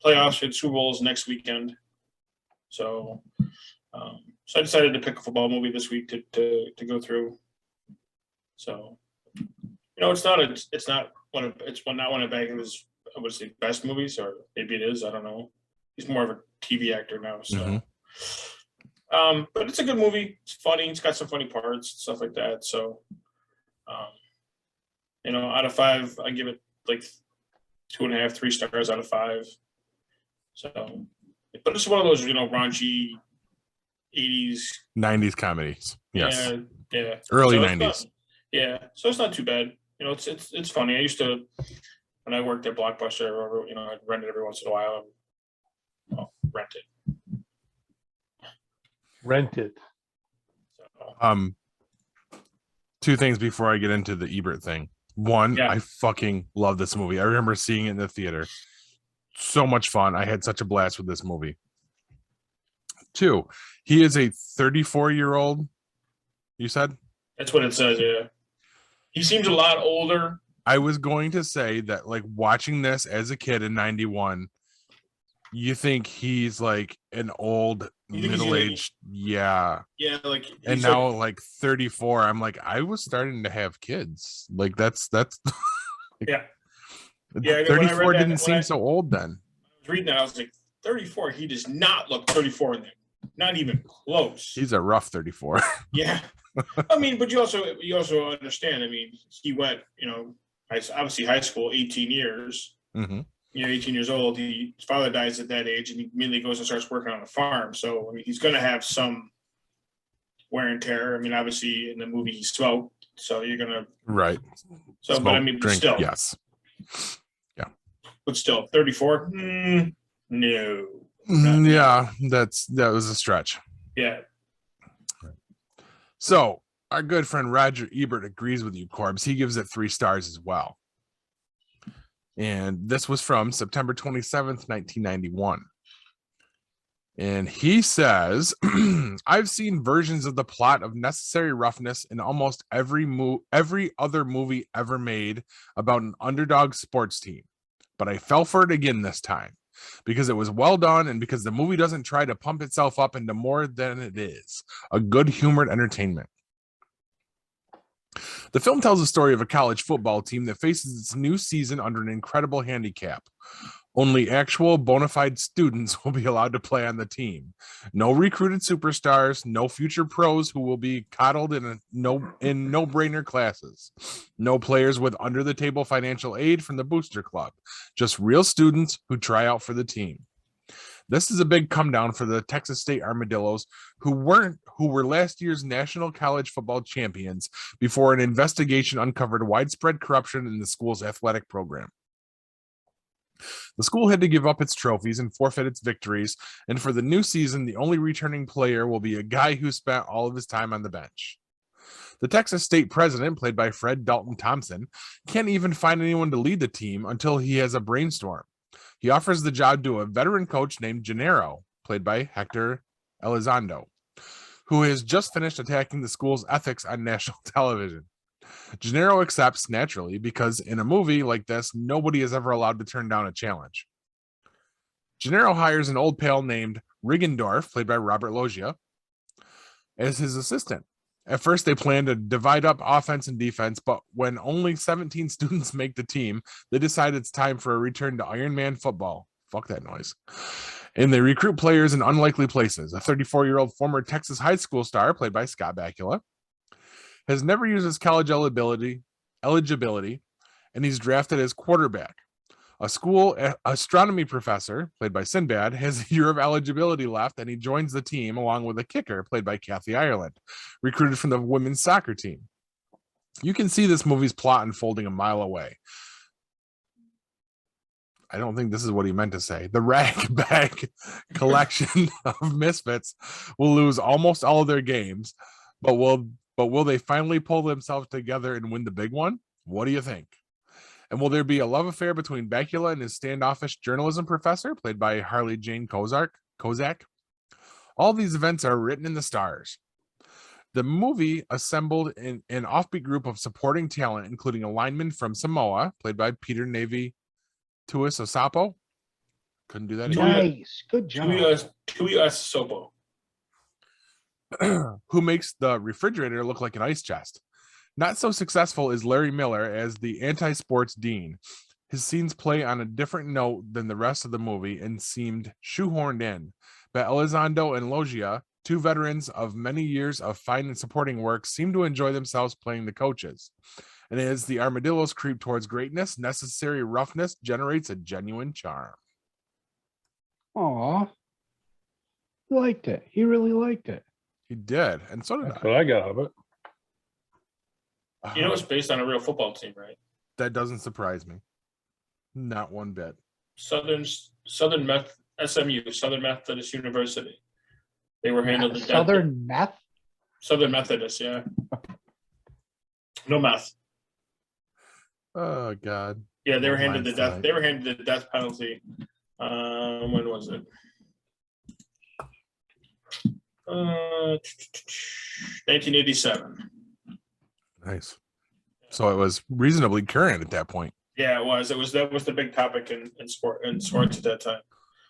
playoffs and Super Bowls next weekend. So I decided to pick a football movie this week to go through. So it's not one of Bagham's I would say best movies, or maybe it is. I don't know. He's more of a TV actor now. So. Mm-hmm. But it's a good movie. It's funny. It's got some funny parts, stuff like that. So, out of 5, I give it like 2.5, 3 stars out of 5. So, but it's one of those, raunchy 80s, 90s comedies. Yes. Yeah. Early so 90s. So it's not too bad. It's funny. I used to, when I worked at Blockbuster, I'd rent it every once in a while. Rent it. Rent it. Two things before I get into the Ebert thing. One, I fucking love this movie. I remember seeing it in the theater. So much fun. I had such a blast with this movie. 2, he is a 34-year-old. You said? That's what it says, yeah. He seems a lot older. I was going to say that, like, watching this as a kid in 91, you think he's like an old middle-aged, yeah, like, and now like 34. I'm like, I was starting to have kids. Like that's like, yeah. 34 didn't seem so old then. I was reading that, I was like, 34. He does not look 34 in there. Not even close. He's a rough 34. Yeah, I mean, but you also understand. I mean, he went, obviously high school, 18 years. Mm-hmm. 18 years old. His father dies at that age, and he immediately goes and starts working on a farm. So, I mean, he's going to have some wear and tear. I mean, obviously, in the movie, he smoked, so you're going to right. So, Smoke, but I mean, drink, still, yes, yeah, but still, 34. No. Yeah, that was a stretch. Yeah. So, our good friend Roger Ebert agrees with you, Corbs. He gives it 3 stars as well. And this was from September 27th, 1991. And he says, I've seen versions of the plot of Necessary Roughness in almost every other movie ever made about an underdog sports team. But I fell for it again this time because it was well done and because the movie doesn't try to pump itself up into more than it is. A good humored entertainment. The film tells the story of a college football team that faces its new season under an incredible handicap. Only actual bona fide students will be allowed to play on the team. No recruited superstars, no future pros who will be coddled in no-brainer classes. No players with under-the-table financial aid from the booster club. Just real students who try out for the team. This is a big come down for the Texas State Armadillos, who were last year's national college football champions before an investigation uncovered widespread corruption in the school's athletic program. The school had to give up its trophies and forfeit its victories, and for the new season, the only returning player will be a guy who spent all of his time on the bench. The Texas State president, played by Fred Dalton Thompson, can't even find anyone to lead the team until he has a brainstorm. He offers the job to a veteran coach named Gennaro, played by Hector Elizondo, who has just finished attacking the school's ethics on national television. Gennaro accepts naturally because in a movie like this, nobody is ever allowed to turn down a challenge. Gennaro hires an old pal named Riggendorf, played by Robert Loggia, as his assistant. At first, they plan to divide up offense and defense, but when only 17 students make the team, they decide it's time for a return to Iron Man football. Fuck that noise. And they recruit players in unlikely places. A 34-year-old former Texas high school star, played by Scott Bakula, has never used his college eligibility, and he's drafted as quarterback. A school astronomy professor, played by Sinbad, has a year of eligibility left, and he joins the team along with a kicker, played by Kathy Ireland, recruited from the women's soccer team. You can see this movie's plot unfolding a mile away. I don't think this is what he meant to say. The Ragbag collection of misfits will lose almost all of their games, but will they finally pull themselves together and win the big one? What do you think? And will there be a love affair between Bakula and his standoffish journalism professor, played by Harley Jane Kozak? All these events are written in the stars. The movie assembled an offbeat group of supporting talent, including a lineman from Samoa, played by Peter Navy Tuis Osapo. Couldn't do that again. Nice. Good job. Tui Sopo. Who makes the refrigerator look like an ice chest. Not so successful is Larry Miller as the anti-sports dean. His scenes play on a different note than the rest of the movie and seemed shoehorned in. But Elizondo and Loggia, two veterans of many years of fine and supporting work, seem to enjoy themselves playing the coaches. And as the Armadillos creep towards greatness, necessary roughness generates a genuine charm. Aw. He liked it. He really liked it. He did, and so did That's what I got out of it. You know, it's based on a real football team, right? That doesn't surprise me. Not one bit. Southern Meth, SMU, Southern Methodist University. They were handled the Southern Meth? Southern Methodist, yeah. No meth. Oh God. Yeah, they were handed the death. Tonight. They were handed the death penalty. When was it? 1987. Nice. So it was reasonably current at that point Yeah, it was. That was the big topic in sports at that time.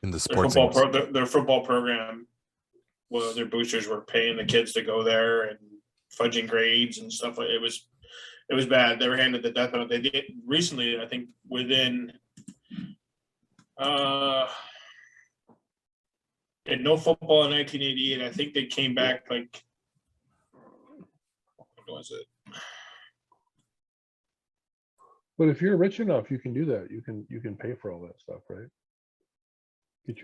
in the Their sports. their football program, well, their boosters were paying the kids to go there and fudging grades and stuff. It was bad. They were handed the death penalty. They did recently, I think, within and no football in 1988. I think they came back like, what was it? But if you're rich enough, you can do that. You can pay for all that stuff, right?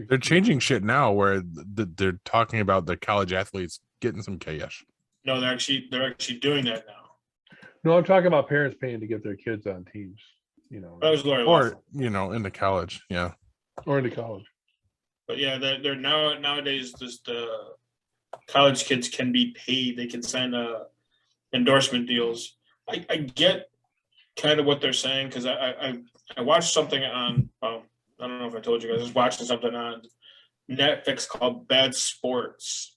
They're changing shit now where they're talking about the college athletes getting some cash. No, they're actually doing that now. No, I'm talking about parents paying to get their kids on teams, you know, That was Lori Or, Loughlin. into college. Yeah. or into college. But yeah, they're nowadays just college kids can be paid. They can sign endorsement deals. I get kind of what they're saying because I watched something on I don't know if I told you guys. I was watching something on Netflix called Bad Sports,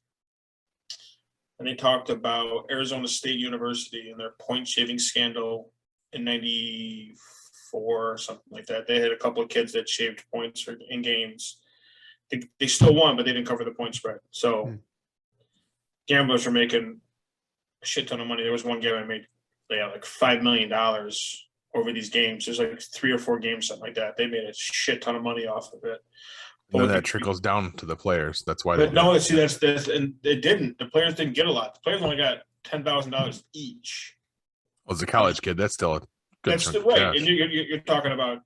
and they talked about Arizona State University and their point shaving scandal in '94 or something like that. They had a couple of kids that shaved points in games. They still won, but they didn't cover the point spread. So gamblers were making a shit ton of money. There was one game I made, like $5 million over these games. There's like 3 or 4 games, something like that. They made a shit ton of money off of it. And then that trickles down to the players. That's why they But no, see, that's and it didn't. The players didn't get a lot. The players only got $10,000 each. Well, as a college kid, that's still a good That's chunk the of right. cash. And you're talking about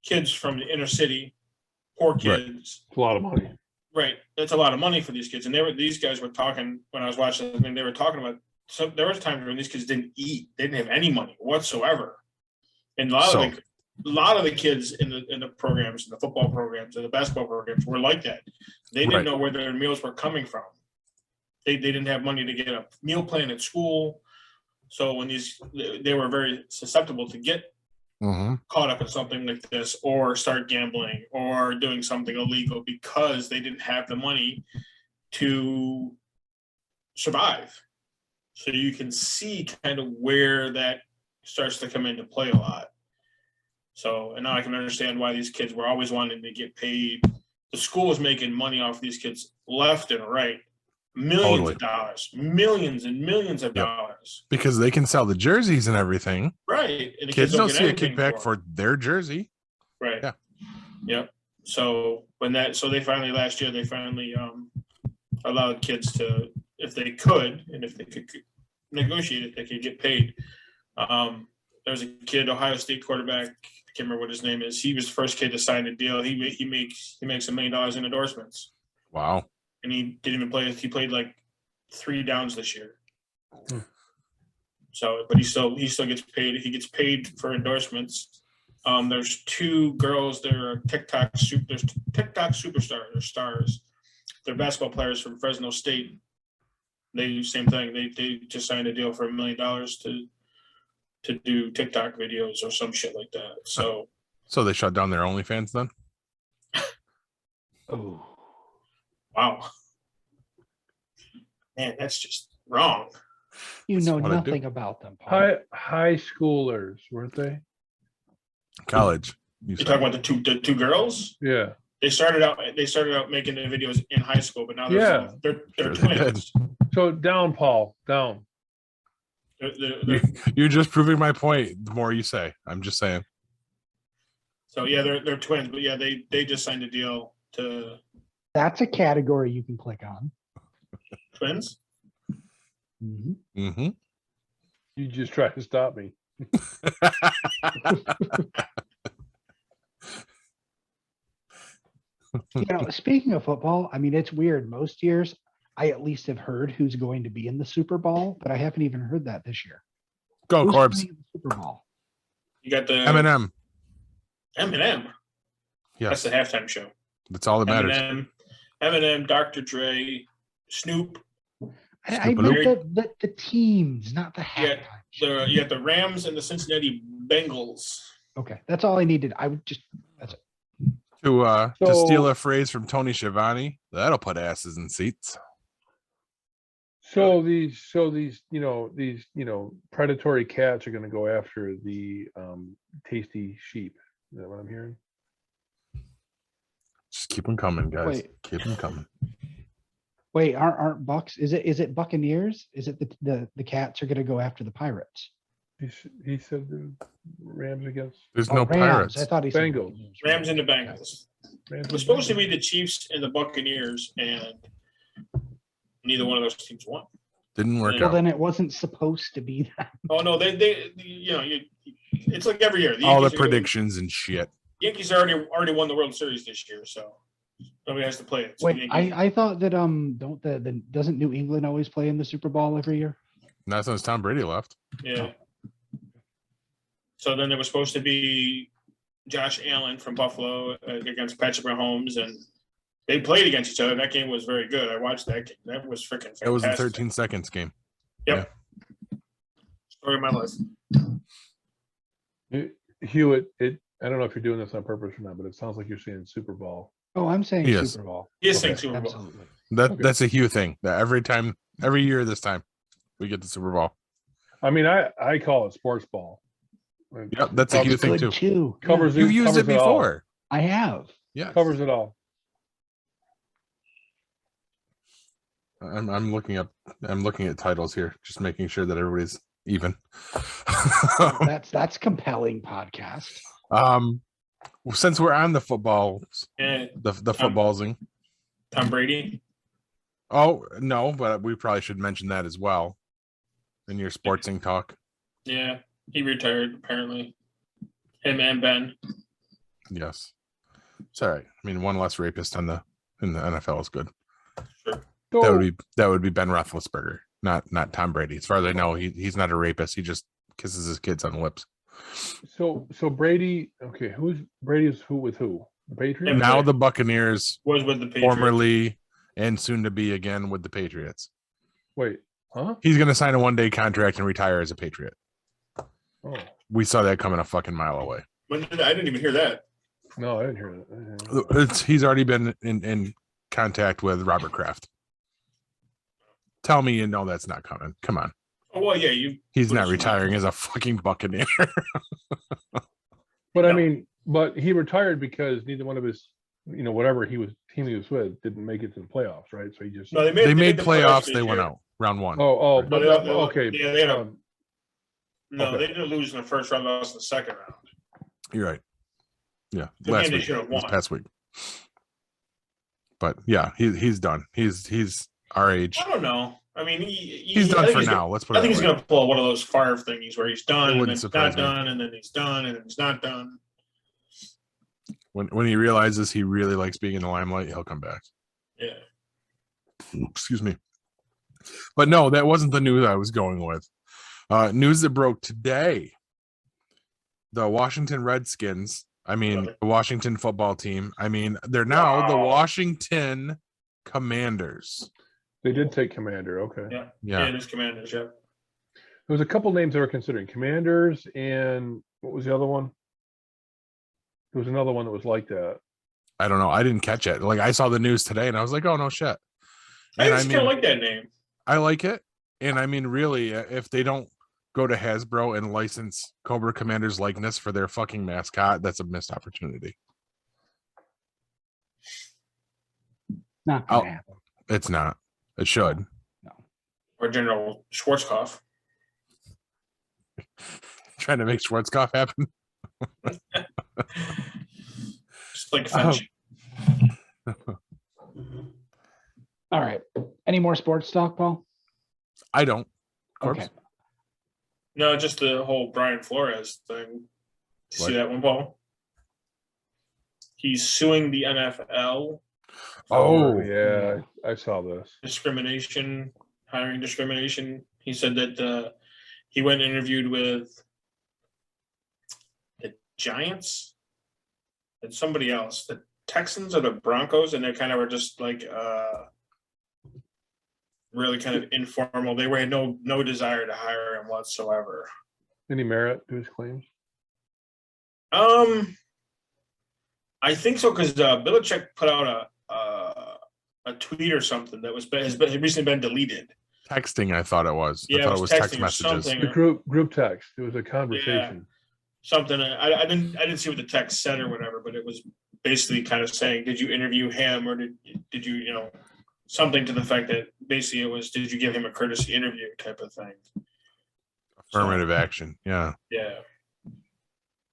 kids from the inner city, poor kids. It's a lot of money. Right. That's a lot of money for these kids. And these guys were talking when I was watching the thing, they were talking about there was times when these kids didn't eat. They didn't have any money whatsoever. And a lot of the kids in the programs, in the football programs, and the basketball programs were like that. They didn't know where their meals were coming from. They didn't have money to get a meal plan at school. So when they were very susceptible to get caught up in something like this, or start gambling, or doing something illegal because they didn't have the money to survive. So you can see kind of where that starts to come into play a lot. So, and now I can understand why these kids were always wanting to get paid. The school was making money off these kids left and right. Millions of dollars, millions and millions of dollars. Because they can sell the jerseys and everything. Right. And the kids don't get see a anything kickback for their jersey. Right. Yeah. Yep. So they finally last year, allowed kids to, if they could, and if they could negotiate it, they could get paid. There's a kid, Ohio State quarterback, I can't remember what his name is. He was the first kid to sign a deal. He makes $1 million in endorsements. Wow. And he didn't even play. He played like 3 downs this year. So, but he still gets paid. He gets paid for endorsements. There's 2 girls that are TikTok superstars or stars. They're basketball players from Fresno State. They do the same thing. They just signed a deal for $1 million to do TikTok videos or some shit like that. So they shut down their OnlyFans then? Oh. Wow. Man, that's just wrong. You know nothing about them, Paul. High schoolers, weren't they? College. You're talking about the two girls? Yeah. They started out making the videos in high school, but now they're twins. So down, Paul, down. You're just proving my point. The more you say, I'm just saying. So yeah, they're twins, but yeah, they just signed a deal to. That's a category you can click on. Twins. Mm-hmm. You just tried to stop me. Speaking of football, I mean, it's weird. Most years, I at least have heard who's going to be in the Super Bowl, but I haven't even heard that this year. Go Who's Corbs. playing in the Super Bowl? You got the Eminem. That's the halftime show. That's all that matters. Eminem, Dr. Dre, Snoop. I meant the teams, not the halftime. You got the Rams and the Cincinnati Bengals. Okay, that's all I needed. That's it. To steal a phrase from Tony Schiavone, that'll put asses in seats. So these predatory cats are going to go after the tasty sheep. Is that what I'm hearing? Just keep them coming, guys. Wait. Keep them coming. Wait, aren't Bucks? Is it Buccaneers? Is it the Cats are going to go after the Pirates? He said the Rams against. There's no Rams. Pirates. I thought he said Bengals. Rams and the Bengals. It was supposed to be the Chiefs and the Buccaneers, and neither one of those teams won. Didn't work Well, out. then it wasn't supposed to be that. Oh no, it's like every year. All the predictions and shit. Yankees already won the World Series this year, so nobody has to play it. So Wait, I thought that doesn't New England always play in the Super Bowl every year? Not since Tom Brady left. Yeah. So then there was supposed to be Josh Allen from Buffalo against Patrick Mahomes, and they played against each other. That game was very good. I watched that game. That was freaking fantastic. It was a 13 seconds game. Yep. Yeah. Story of my life. Hugh, I don't know if you're doing this on purpose or not, but it sounds like you're saying Super Bowl. Oh, I'm saying Yes. Super Bowl. He is saying Super Bowl. Absolutely. That's a Hugh thing. That every year this time, we get the Super Bowl. I mean, I call it sports ball. Yep, that's a Hugh thing Good too. Covers You've used it covers all. before. I have. Yeah. Covers it all. I'm looking at titles here, just making sure that everybody's even. That's compelling podcast. Since we're on the football, And the footballsing. Tom Brady. Oh no, but we probably should mention that as well in your sportsing talk. Yeah, he retired apparently. Him and Ben. Yes, it's all right. I mean, one less rapist in the NFL is good. Sure. That would be Ben Roethlisberger, not Tom Brady. As far as I know, he's not a rapist. He just kisses his kids on the lips. So Brady. Okay, Brady's who with who? The Patriots. Now the Buccaneers, Was with the Patriots. formerly and soon to be again with the Patriots. Wait, huh? He's going to sign a 1-day contract and retire as a Patriot. Oh, We saw that coming a fucking mile away. I didn't even hear that. no, I didn't hear that. He's already been in contact with Robert Kraft. Tell me you know that's not coming. Come on. Oh well, yeah, He's not retiring as a fucking Buccaneer. But No. I mean, but he retired because neither one of his, whatever team he was with, didn't make it to the playoffs, right? So he just. No, They made the playoffs. this They went year. out round 1. Oh, No, but they- okay. Yeah, they had a. No, Okay. they didn't lose in the first round. They lost in the second round. You're right. Yeah, The last game they week, should have this won. past week. But yeah, he's done. He's our age. I don't know. I mean, He's I done think for now. Let's put I it think that he's way. going to pull one of those fire thingies where he's done It and then wouldn't he's surprise not me. done and then he's done and then he's not done. When he realizes he really likes being in the limelight, he'll come back. Yeah. Excuse me. But no, that wasn't the news I was going with. News that broke today. The Washington Redskins, the Washington football team, they're now the Wow. Washington Commanders. They did take Commander. Okay. Yeah. Yeah. And his Commanders, yeah. There was a couple names they were considering. Commanders and what was the other one? There was another one that was like that. I don't know. I didn't catch it. Like I saw the news today and I was like, oh no shit. I And just kind of like that name. I like it. And really, if they don't go to Hasbro and license Cobra Commander's likeness for their fucking mascot, that's a missed opportunity. Not Oh. gonna happen. It's not. It should. Or General Schwarzkopf. Trying to make Schwarzkopf happen. Just like Fetch. All right. Any more sports talk, Paul? I don't. Corbs? Okay. No, just the whole Brian Flores thing. Did you see What? that one, Paul? He's suing the NFL Oh, yeah, I saw this. discrimination, hiring discrimination. He said that he went and interviewed with the Giants and somebody else, the Texans or the Broncos, and they kind of were just like really kind of informal. They had no desire to hire him whatsoever. Any merit to his claims? I think so because Belichick put out a tweet or something that has recently been deleted. texting, I thought it was. I Yeah, thought it it was was text texting or messages. something. The group text. It was a conversation. Something I didn't see what the text said or whatever, but it was basically kind of saying, did you interview him or did you something to the fact that basically it was, did you give him a courtesy interview type of thing? Affirmative action. Yeah. Yeah.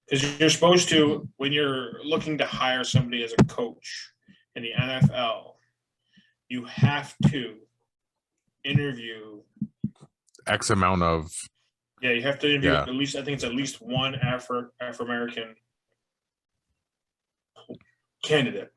Because you're supposed to, when you're looking to hire somebody as a coach in the NFL, you have to interview. X amount of. Yeah, you have to interview Yeah. at least, I think it's at least one Afro-American candidate.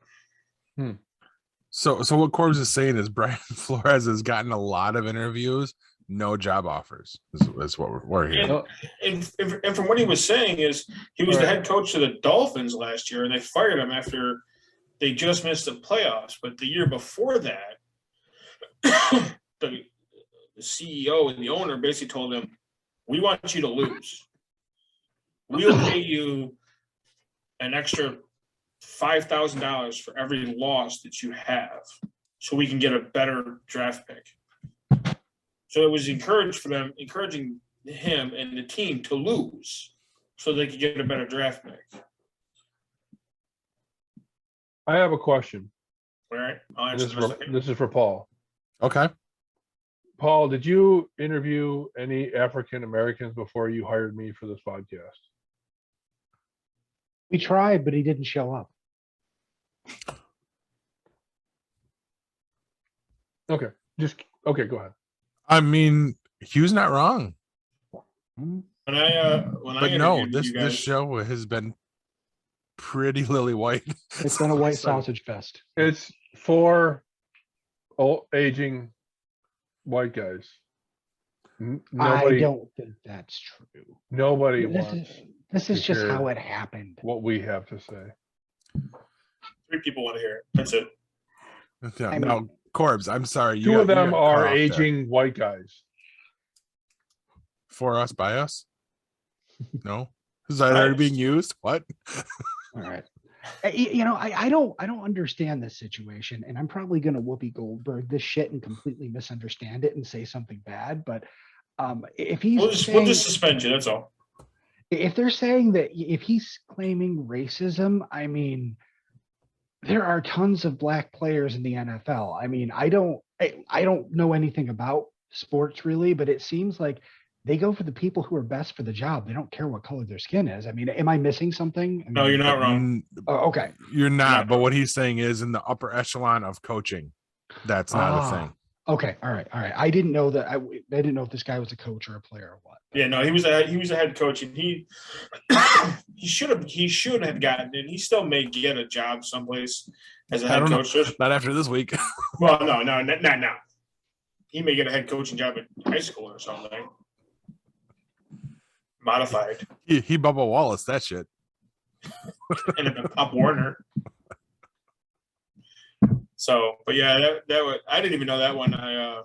So what Corbs is saying is Brian Flores has gotten a lot of interviews, no job offers. Is what we're hearing. And from what he was saying is he was the head coach of the Dolphins last year, and they fired him after they just missed the playoffs. But the year before that, the CEO and the owner basically told him, "We want you to lose. We'll pay you an extra $5,000 for every loss that you have, so we can get a better draft pick." So it was encouraging him and the team to lose so they could get a better draft pick. I have a question. All right. I'll answer the rest of it. This is for Paul. Okay. Paul, did you interview any African Americans before you hired me for this podcast? We tried, but he didn't show up. Okay, okay. Go ahead. I mean, Hugh's not wrong, When I but no, interviewed this you guys, show has been pretty lily white. It's been a white So- sausage fest. It's for old, aging white guys. Nobody, I don't think that's true. nobody This wants this is to just hear how it happened. what we have to say. 3 people want to hear it. That's it. Yeah, I mean- no, Corbs, I'm sorry. you Two got- of you them got are cut off there. aging white guys. For us, by us. No, is that already being used? What? All right. I don't understand this situation, and I'm probably going to Whoopi Goldberg this shit and completely misunderstand it and say something bad. But if he's We'll saying, just suspend you. That's all. if they're saying that if he's claiming racism, I mean, there are tons of black players in the NFL. I mean, I don't know anything about sports really, but it seems like they go for the people who are best for the job. They don't care what color their skin is. I mean, am I missing something? I No, mean, you're not wrong. Oh, okay. You're not. not But wrong. what he's saying is in the upper echelon of coaching, that's not a thing. Okay. All right. I didn't know that. I didn't know if this guy was a coach or a player or what. Yeah, no, he was a head coach, and he should have gotten it. He still may get a job someplace as a I head don't know. coach. Just- Not after this week. Well, no, not now. He may get a head coaching job at high school or something. Modified. he Bubba Wallace, that shit. And a Pop Warner. So, but yeah, that was, I didn't even know that one. I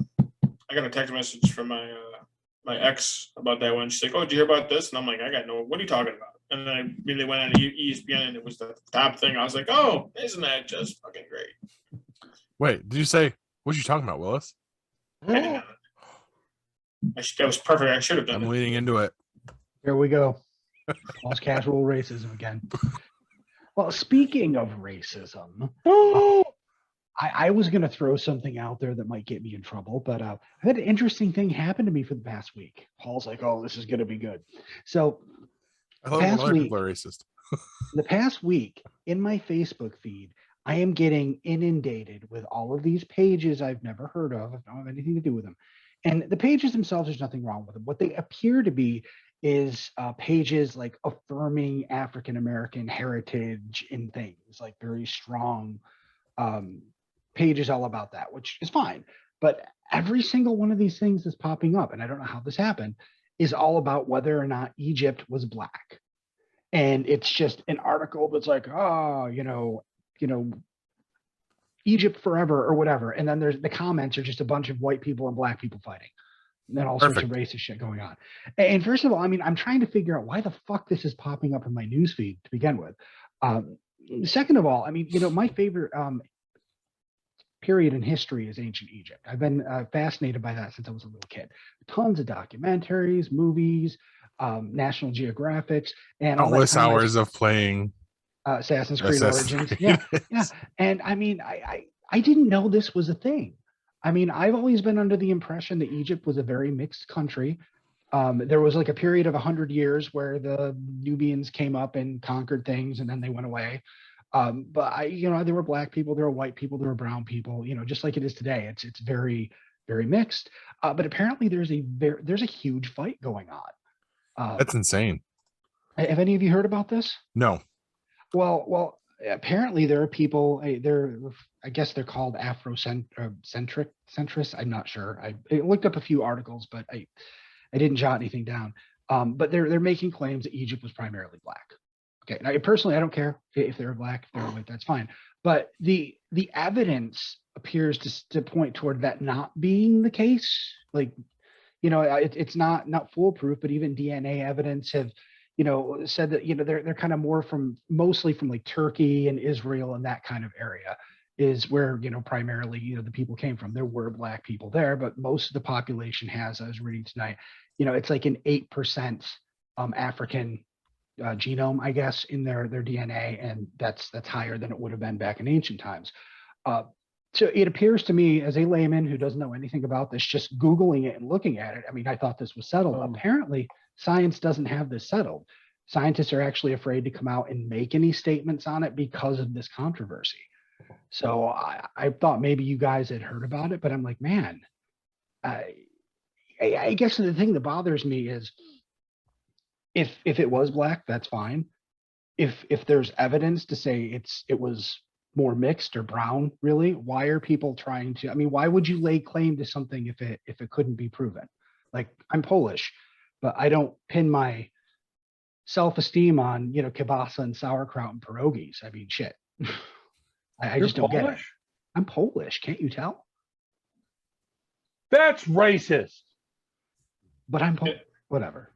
got a text message from my ex about that one. She's like, "Oh, did you hear about this?" And I'm like, "I got no. What are you talking about?" And then I immediately went on to ESPN, and it was the top thing. I was like, "Oh, isn't that just fucking great?" Wait, did you say what you talking about, Willis? I did not. That was perfect. I should have done I'm it. leaning into it. Here we go. False casual racism again. Well, speaking of racism, I was going to throw something out there that might get me in trouble, but I had an interesting thing happen to me for the past week. Paul's like, "Oh, this is going to be good." So I thought when Past other week- people are racist. the past week in my Facebook feed, I am getting inundated with all of these pages I've never heard of. I don't have anything to do with them. And the pages themselves, there's nothing wrong with them. What they appear to be is pages like affirming African-American heritage in things, like very strong pages all about that, which is fine. But every single one of these things that's popping up, and I don't know how this happened, is all about whether or not Egypt was black. And it's just an article that's like, "Oh, Egypt forever," or whatever. And then there's the comments are just a bunch of white people and black people fighting. And then all sorts of racist shit going on. And first of all, I mean, I'm trying to figure out why the fuck this is popping up in my newsfeed to begin with. Second of all, I mean, my favorite period in history is ancient Egypt. I've been fascinated by that since I was a little kid. Tons of documentaries, movies, National Geographics, and all that Countless kind of hours of playing Assassin's Creed Assassin's Origins. Creed. Yeah. And I mean, I didn't know this was a thing. I mean, I've always been under the impression that Egypt was a very mixed country. There was like a period of 100 years where the Nubians came up and conquered things, and then they went away. But there were black people, there were white people, there were brown people. Just like it is today. It's very, very mixed. But apparently, there's a huge fight going on. That's insane. Have any of you heard about this? No. Well, apparently there are people. I guess they're called centrists. I'm not sure. I looked up a few articles, but I didn't jot anything down. But they're making claims that Egypt was primarily black. Okay, now personally, I don't care if they're black, if they're white, that's fine. But the evidence appears to point toward that not being the case. Like, it's not foolproof, but even DNA evidence have said that they're kind of mostly from like Turkey and Israel and that kind of area is where primarily the people came from. There were black people there, but most of the population has, I was reading tonight, it's like an 8% African genome, I guess, in their DNA, and that's higher than it would have been back in ancient times. So it appears to me, as a layman who doesn't know anything about this, just Googling it and looking at it, I mean, I thought this was settled. Apparently, science doesn't have this settled. Scientists are actually afraid to come out and make any statements on it because of this controversy. So I thought maybe you guys had heard about it, but I'm like, man, I guess the thing that bothers me is if it was black, that's fine. If there's evidence to say it was more mixed or brown, really, why are people trying to? I mean, why would you lay claim to something if it couldn't be proven? Like, I'm Polish, but I don't pin my self-esteem on kielbasa and sauerkraut and pierogies. I mean, shit. I just don't get it. I'm Polish. Can't you tell? That's racist. But I'm whatever.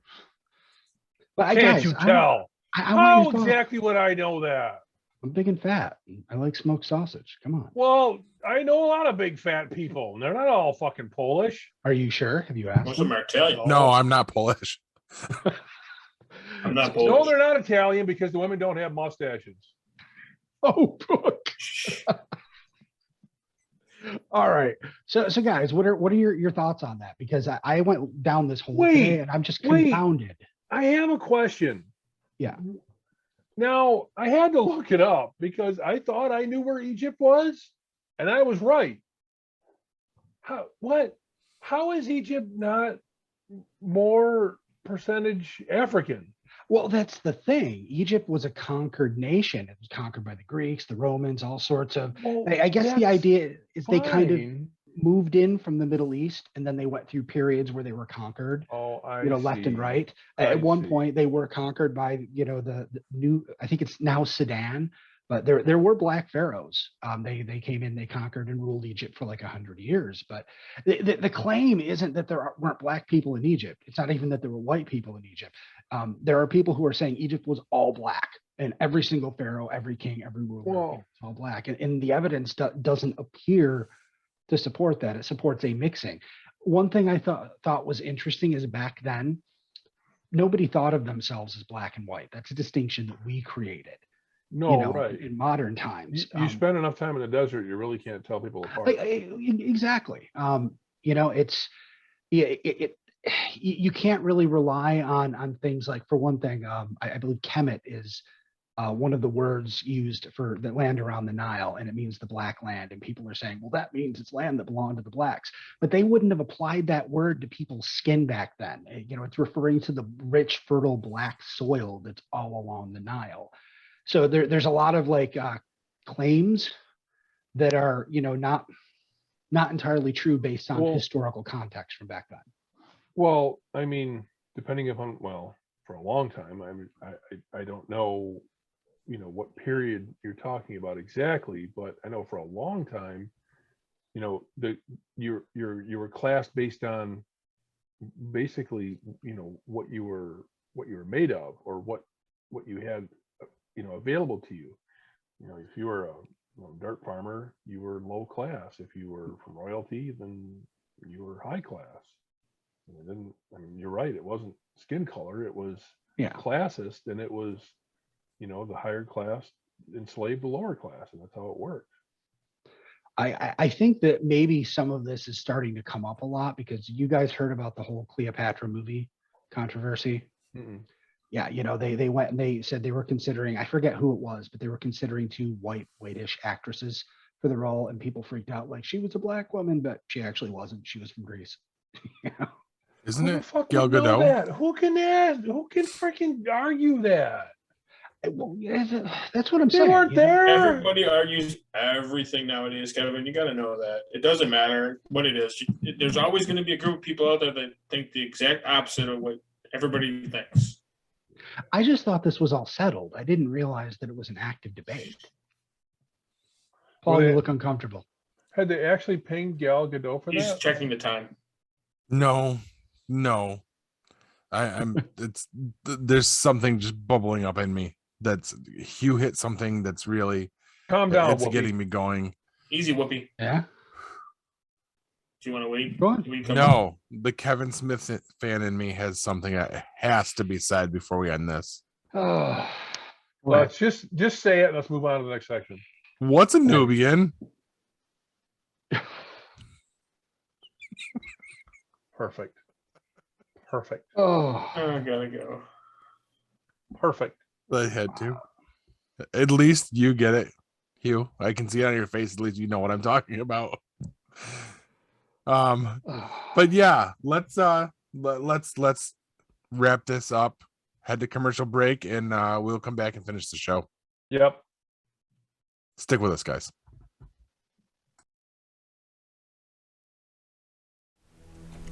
But Can't you tell? How exactly would I know that? I'm big and fat. I like smoked sausage. Come on. Well, I know a lot of big fat people, and they're not all fucking Polish. Are you sure? Have you asked? Most of them are Italian. No, I'm not Polish. I'm not Polish. No, they're not Italian because the women don't have mustaches. Oh, book. All right. So guys, what are your thoughts on that? Because I went down this whole day and I'm just confounded. I have a question. Yeah. Now, I had to look it up because I thought I knew where Egypt was, and I was right. How is Egypt not more percentage African? Well, that's the thing. Egypt was a conquered nation. It was conquered by the Greeks, the Romans, all sorts of. Well, I guess the idea is they kind of moved in from the Middle East, and then they went through periods where they were conquered. Left and right. At one point, they were conquered by the new. I think it's now Sudan, but there were black pharaohs. They came in, they conquered and ruled Egypt for like 100 years. But the claim isn't that there weren't black people in Egypt. It's not even that there were white people in Egypt. There are people who are saying Egypt was all black, and every single pharaoh, every king, every ruler was all black. And the evidence doesn't appear to support that. It supports a mixing. One thing I thought was interesting is back then, nobody thought of themselves as black and white. That's a distinction that we created. Right. In modern times. You spend enough time in the desert, you really can't tell people apart. Exactly. You can't really rely on things like, for one thing, I believe Kemet is one of the words used for the land around the Nile, and it means the black land. And people are saying, well, that means it's land that belonged to the blacks. But they wouldn't have applied that word to people's skin back then. It's referring to the rich, fertile black soil that's all along the Nile. So there's a lot of claims that are, not entirely true based on historical context from back then. Well, I mean, depending upon, for a long time, I don't know, what period you're talking about exactly, but I know for a long time, you were classed based on basically, what you were made of, or what you had, available to you. If you were a dirt farmer, you were low class. If you were from royalty, then you were high class. You're right. It wasn't skin color. It was classist, and it was, the higher class enslaved the lower class, and that's how it worked. I think that maybe some of this is starting to come up a lot because you guys heard about the whole Cleopatra movie controversy. Mm-mm. Yeah, they went and they said they were considering, I forget who it was, but they were considering 2 whitish actresses for the role, and people freaked out like she was a black woman, but she actually wasn't. She was from Greece. Isn't it Gal Gadot? Who can freaking argue that? Well, that's what I'm saying. They weren't there. Everybody argues everything nowadays, Kevin. You got to know that. It doesn't matter what it is. There's always going to be a group of people out there that think the exact opposite of what everybody thinks. I just thought this was all settled. I didn't realize that it was an active debate. Paul, you look uncomfortable. Had they actually pinged Gal Gadot for that? He's checking the time. No. There's something just bubbling up in me. That's Hugh hit something that's really calm down. It's getting me going. Easy, Whoopi. Yeah. Do you want to wait? Go on. No, the Kevin Smith fan in me has something that has to be said before we end this. Let's just say it. And let's move on to the next section. What's a Nubian? Perfect. Oh, I gotta go. Perfect. I had to. At least you get it, Hugh. I can see it on your face. At least you know what I'm talking about. But yeah, let's wrap this up. Head to commercial break, and we'll come back and finish the show. Yep. Stick with us, guys.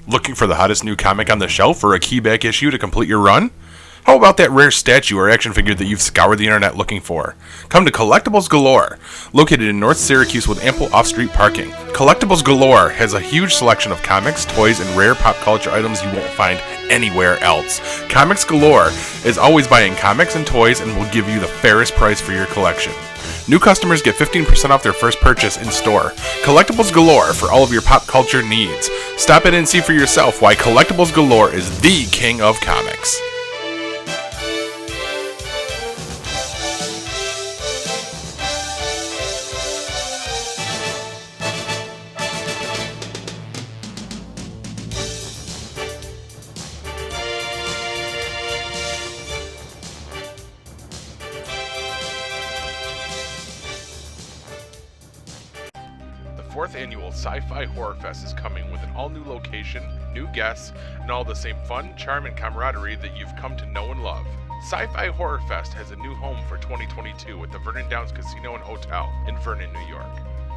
Looking for the hottest new comic on the shelf or a key back issue to complete your run? How about that rare statue or action figure that you've scoured the internet looking for? Come to Collectibles Galore. Located in North Syracuse with ample off-street parking, Collectibles Galore has a huge selection of comics, toys, and rare pop culture items you won't find anywhere else. Comics Galore is always buying comics and toys and will give you the fairest price for your collection. New customers get 15% off their first purchase in store. Collectibles Galore for all of your pop culture needs. Stop in and see for yourself why Collectibles Galore is the king of comics. Fourth annual Sci-Fi Horror Fest is coming with an all-new location, new guests, and all the same fun, charm, and camaraderie that you've come to know and love. Sci-Fi Horror Fest has a new home for 2022 at the Vernon Downs Casino and Hotel in Vernon, New York.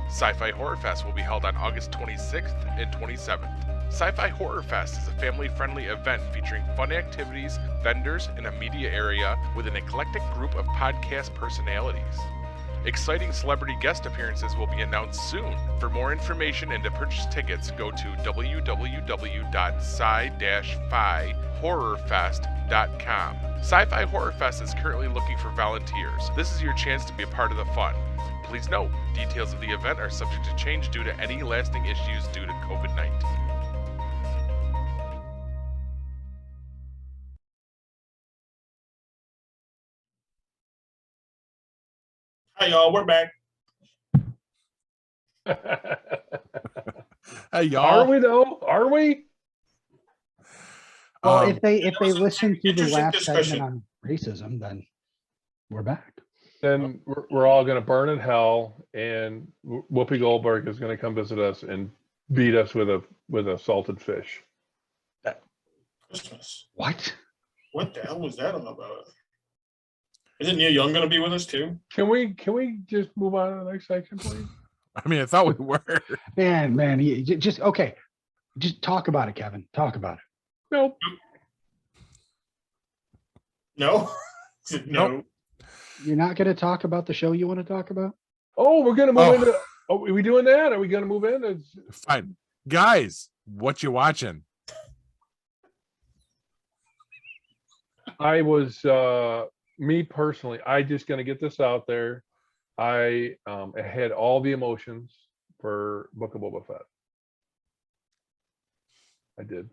Sci-Fi Horror Fest will be held on August 26th and 27th. Sci-Fi Horror Fest is a family-friendly event featuring fun activities, vendors, and a media area with an eclectic group of podcast personalities. Exciting celebrity guest appearances will be announced soon. For more information and to purchase tickets, go to www.sci-fi-horrorfest.com. Sci-Fi Horror Fest is currently looking for volunteers. This is your chance to be a part of the fun. Please note, details of the event are subject to change due to any lasting issues due to COVID-19. Hi, y'all. We're back. Hey, y'all. Are we though? Are we? well, if they that was listen to the interesting last discussion. segment on racism, then we're back. Then we're all going to burn in hell, and Whoopi Goldberg is going to come visit us and beat us with a salted fish. Christmas. What? What the hell was that all about? Isn't Neil Young going to be with us too? Can we just move on to the next section, please? I mean, I thought we were. Man, just okay. Just talk about it, Kevin. Talk about it. Nope. No. No. Nope. You're not going to talk about the show you want to talk about? Oh, we're going to move into. Oh, are we doing that? Are we going to move in? Fine. Guys, what you watching? I was me personally. I just going to get this out there. I had all the emotions for Book of Boba Fett. I did.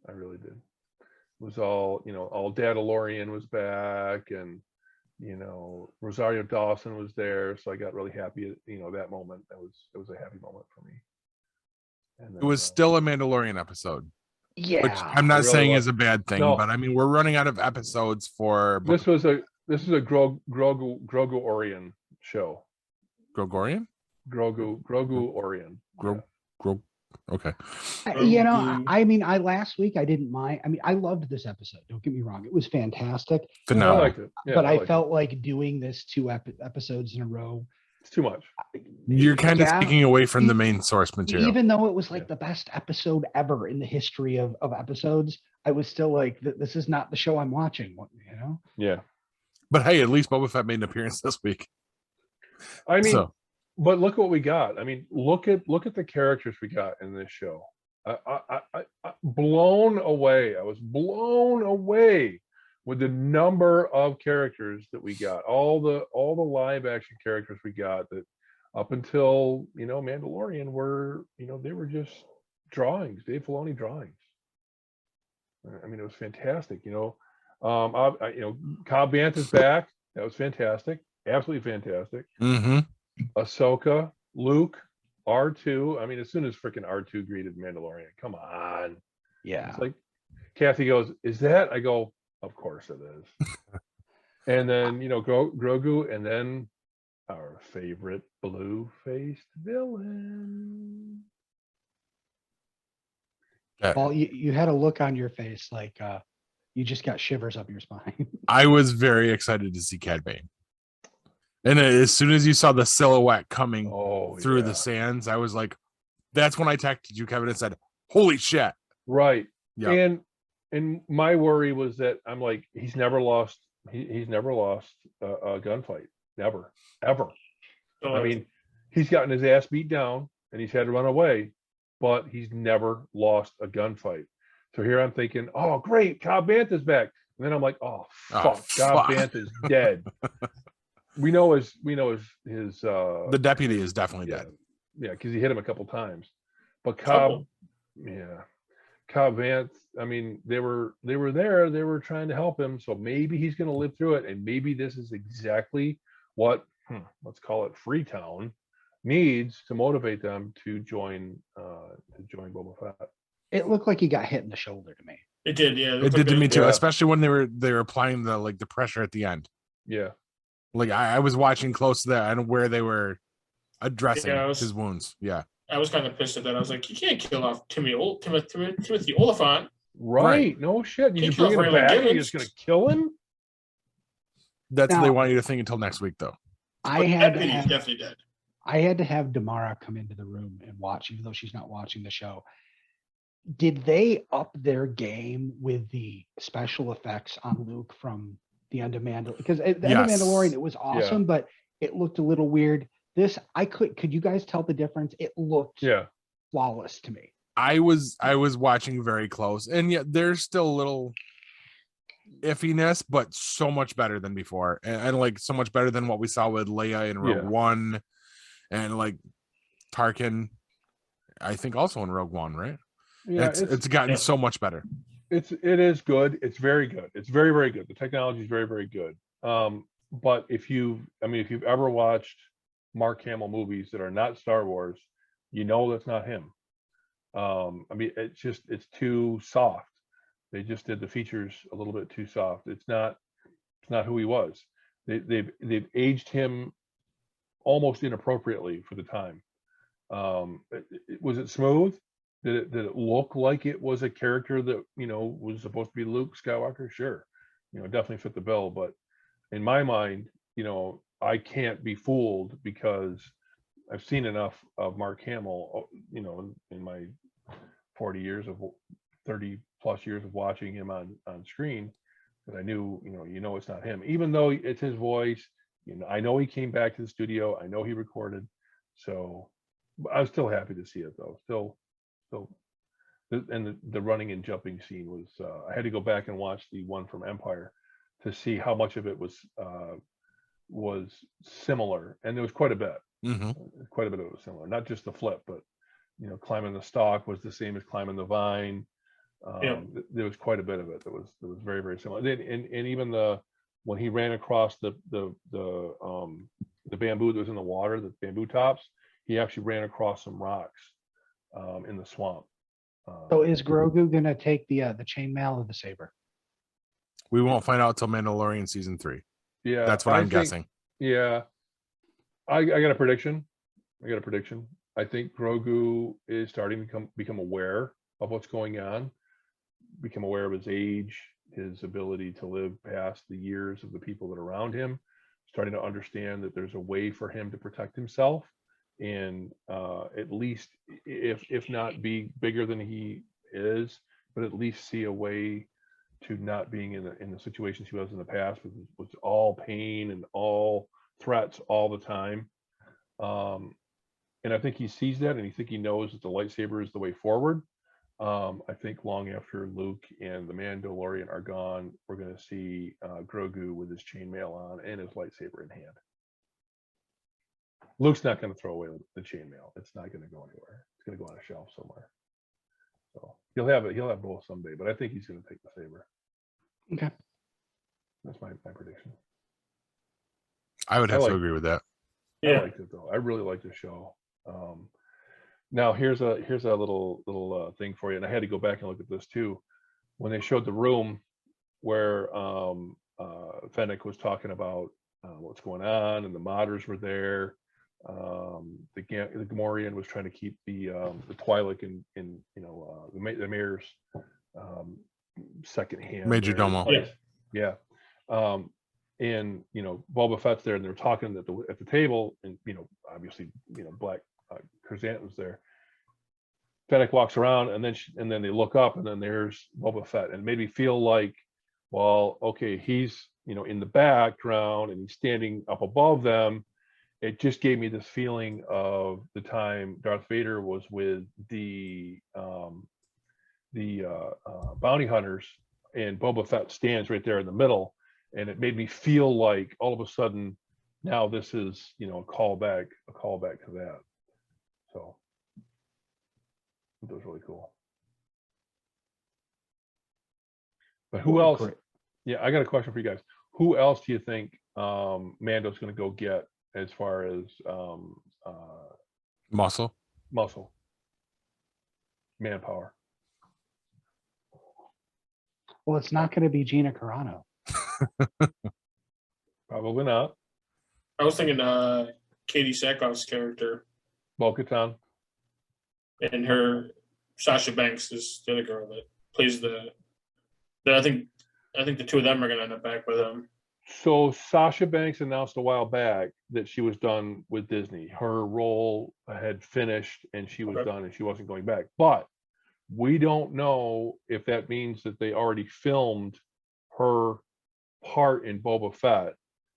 I really did. It was all, all Dadalorian was back, and Rosario Dawson was there, so I got really happy at that moment. It was a happy moment for me. And then, It was still a Mandalorian episode. Yeah. Which I'm not really saying was. is a bad thing, No. but I mean, we're running out of episodes for this is a Grogu Orion show. Gregorian? Grogu Orion. Grog. Okay. I mean, last week I didn't mind. I mean, I loved this episode. Don't get me wrong; it was fantastic. I Phenomenal. liked it. Yeah, but I liked felt like doing this two episodes in a row. it's too much. You're kind of Yeah. speaking away from the main source material. Even though it was like the best episode ever in the history of episodes, I was still like, this is not the show I'm watching. Yeah. But hey, at least Boba Fett made an appearance this week. I mean, So, but look what we got. I mean, look at the characters we got in this show. I blown away. I was blown away with the number of characters that we got. All the live action characters we got that up until Mandalorian were they were just drawings, Dave Filoni drawings. I mean, it was fantastic. Cobb Vanth is back. That was fantastic. Absolutely fantastic. mm-hmm. Ahsoka, Luke, R2. I mean, as soon as freaking R2 greeted Mandalorian, come on. Yeah. It's like Kathy goes, "Is that?" I go, "Of course it is." And then Grogu, and then our favorite blue-faced villain. Well, you had a look on your face like you just got shivers up your spine. I was very excited to see Cad Bane. And as soon as you saw the silhouette coming through the sands, I was like, that's when I texted you, Kevin, and said, holy shit. Right. Yeah. And my worry was that I'm like, he's never lost a gunfight. Never, ever. So, I mean, he's gotten his ass beat down and he's had to run away, but he's never lost a gunfight. So here I'm thinking, oh great, Cobb Banth's back. And then I'm like, oh fuck, Cobb Banth is dead. we know his the deputy is definitely dead. Yeah, because he hit him a couple times. But Cobb Vanth, I mean, they were there, they were trying to help him. So maybe he's gonna live through it, and maybe this is exactly what let's call it Freetown needs to motivate them to join Boba Fett. It looked like he got hit in the shoulder to me. it did, yeah. It did to me too, especially when they were applying the pressure at the end. Yeah. Like I was watching close to that and where they were addressing his wounds. Yeah. I was kind of pissed at that. I was like, you can't kill off Timothy Oliphant. Right. No shit. You bring him back and you're just gonna kill him? That's what they want you to think until next week, though. Definitely dead. I had to have Damara come into the room and watch, even though she's not watching the show. Did they up their game with the special effects on Luke from the end of Mandalorian? Because at the end of Mandalorian, it was awesome, but it looked a little weird. This, could you guys tell the difference? It looked flawless to me. I was watching very close, and yet there's still a little iffiness, but so much better than before, and like so much better than what we saw with Leia in Rogue One, and like Tarkin, I think also in Rogue One, right? Yeah, it's gotten so much better. It is good. It's very good. It's very, very good. The technology is very, very good. But if you've ever watched Mark Hamill movies that are not Star Wars, you know that's not him. I mean, it's too soft. They just did the features a little bit too soft. It's not who he was. They've aged him almost inappropriately for the time. Was it smooth? Did it look like it was a character that was supposed to be Luke Skywalker? Sure, definitely fit the bill. But in my mind, I can't be fooled because I've seen enough of Mark Hamill, in my 30 plus years of watching him on screen, that I knew, it's not him, even though it's his voice. I know he came back to the studio. I know he recorded. So I was still happy to see it though. Still, and the running and jumping scene was, I had to go back and watch the one from Empire to see how much of it was similar. And there was quite a bit. Quite a bit of it was similar, not just the flip, but climbing the stalk was the same as climbing the vine. There was quite a bit of it that was very, very similar. And even when he ran across the bamboo that was in the water, the bamboo tops, he actually ran across some rocks in the swamp. So is Grogu gonna take the chainmail or the saber? We won't find out till Mandalorian season 3. Yeah, that's what I'm guessing. Yeah, I got a prediction. I think Grogu is starting to become aware of what's going on, become aware of his age, his ability to live past the years of the people that are around him, starting to understand that there's a way for him to protect himself, and at least, if not be bigger than he is, but at least see a way to not being in the situations he was in the past, with all pain and all threats all the time. And I think he sees that, and I think he knows that the lightsaber is the way forward. I think long after Luke and the Mandalorian are gone, we're going to see Grogu with his chainmail on and his lightsaber in hand. Luke's not going to throw away the chainmail. It's not going to go anywhere. It's going to go on a shelf somewhere. So he'll have it. He'll have both someday, but I think he's going to take the saber. Okay, that's my prediction. I would have to agree with that. I liked it though. I really liked the show. Now here's a little thing for you, and I had to go back and look at this too. When they showed the room where Fennec was talking about what's going on, and the modders were there. The Gamorrean was trying to keep the Twi'lek in the mayor's second hand. Major there. domo. Yeah. And Boba Fett's there, and they're talking at the table, and obviously Black Chrysanthemum's there. Fennec walks around, and then they look up, and then there's Boba Fett, and it made me feel like, well, okay, he's in the background and he's standing up above them. It just gave me this feeling of the time Darth Vader was with the bounty hunters, and Boba Fett stands right there in the middle, and it made me feel like all of a sudden now this is a callback to that. So it was really cool. But who else? Great. Yeah, I got a question for you guys. Who else do you think Mando's going to go get as far as Muscle. manpower? Well, it's not going to be Gina Carano. Probably not. I was thinking Katie Sackhoff's character, Bo-Katan. and her Sasha Banks is the other girl that plays I think the two of them are going to end up back with him. So Sasha Banks announced a while back that she was done with Disney. Her role had finished and she was Okay. done and she wasn't going back. But we don't know if that means that they already filmed her part in Boba Fett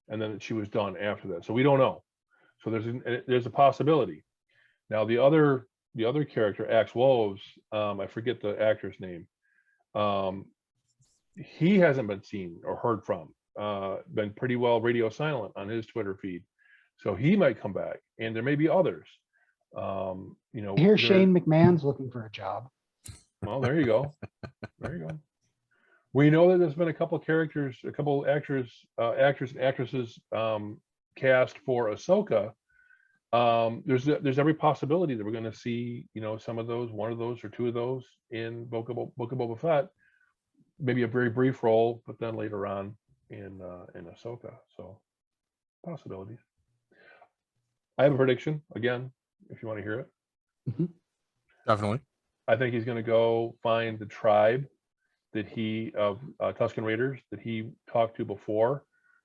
and then she was done after that. So we don't know. So there's a possibility. Now the other character, Axe Woves, I forget the actor's name. He hasn't been seen or heard from. Been pretty well radio silent on his Twitter feed, so he might come back, and there may be others. I hear Shane McMahon's looking for a job. Well, there you go. We know that there's been a couple actors and actresses cast for Ahsoka. There's every possibility that we're going to see some of those, one of those or two of those in Book of Boba Fett. Maybe a very brief role, but then later on in Ahsoka. So possibilities. I have a prediction again, if you want to hear it. Definitely. I think he's going to go find the tribe that of Tusken Raiders that he talked to before.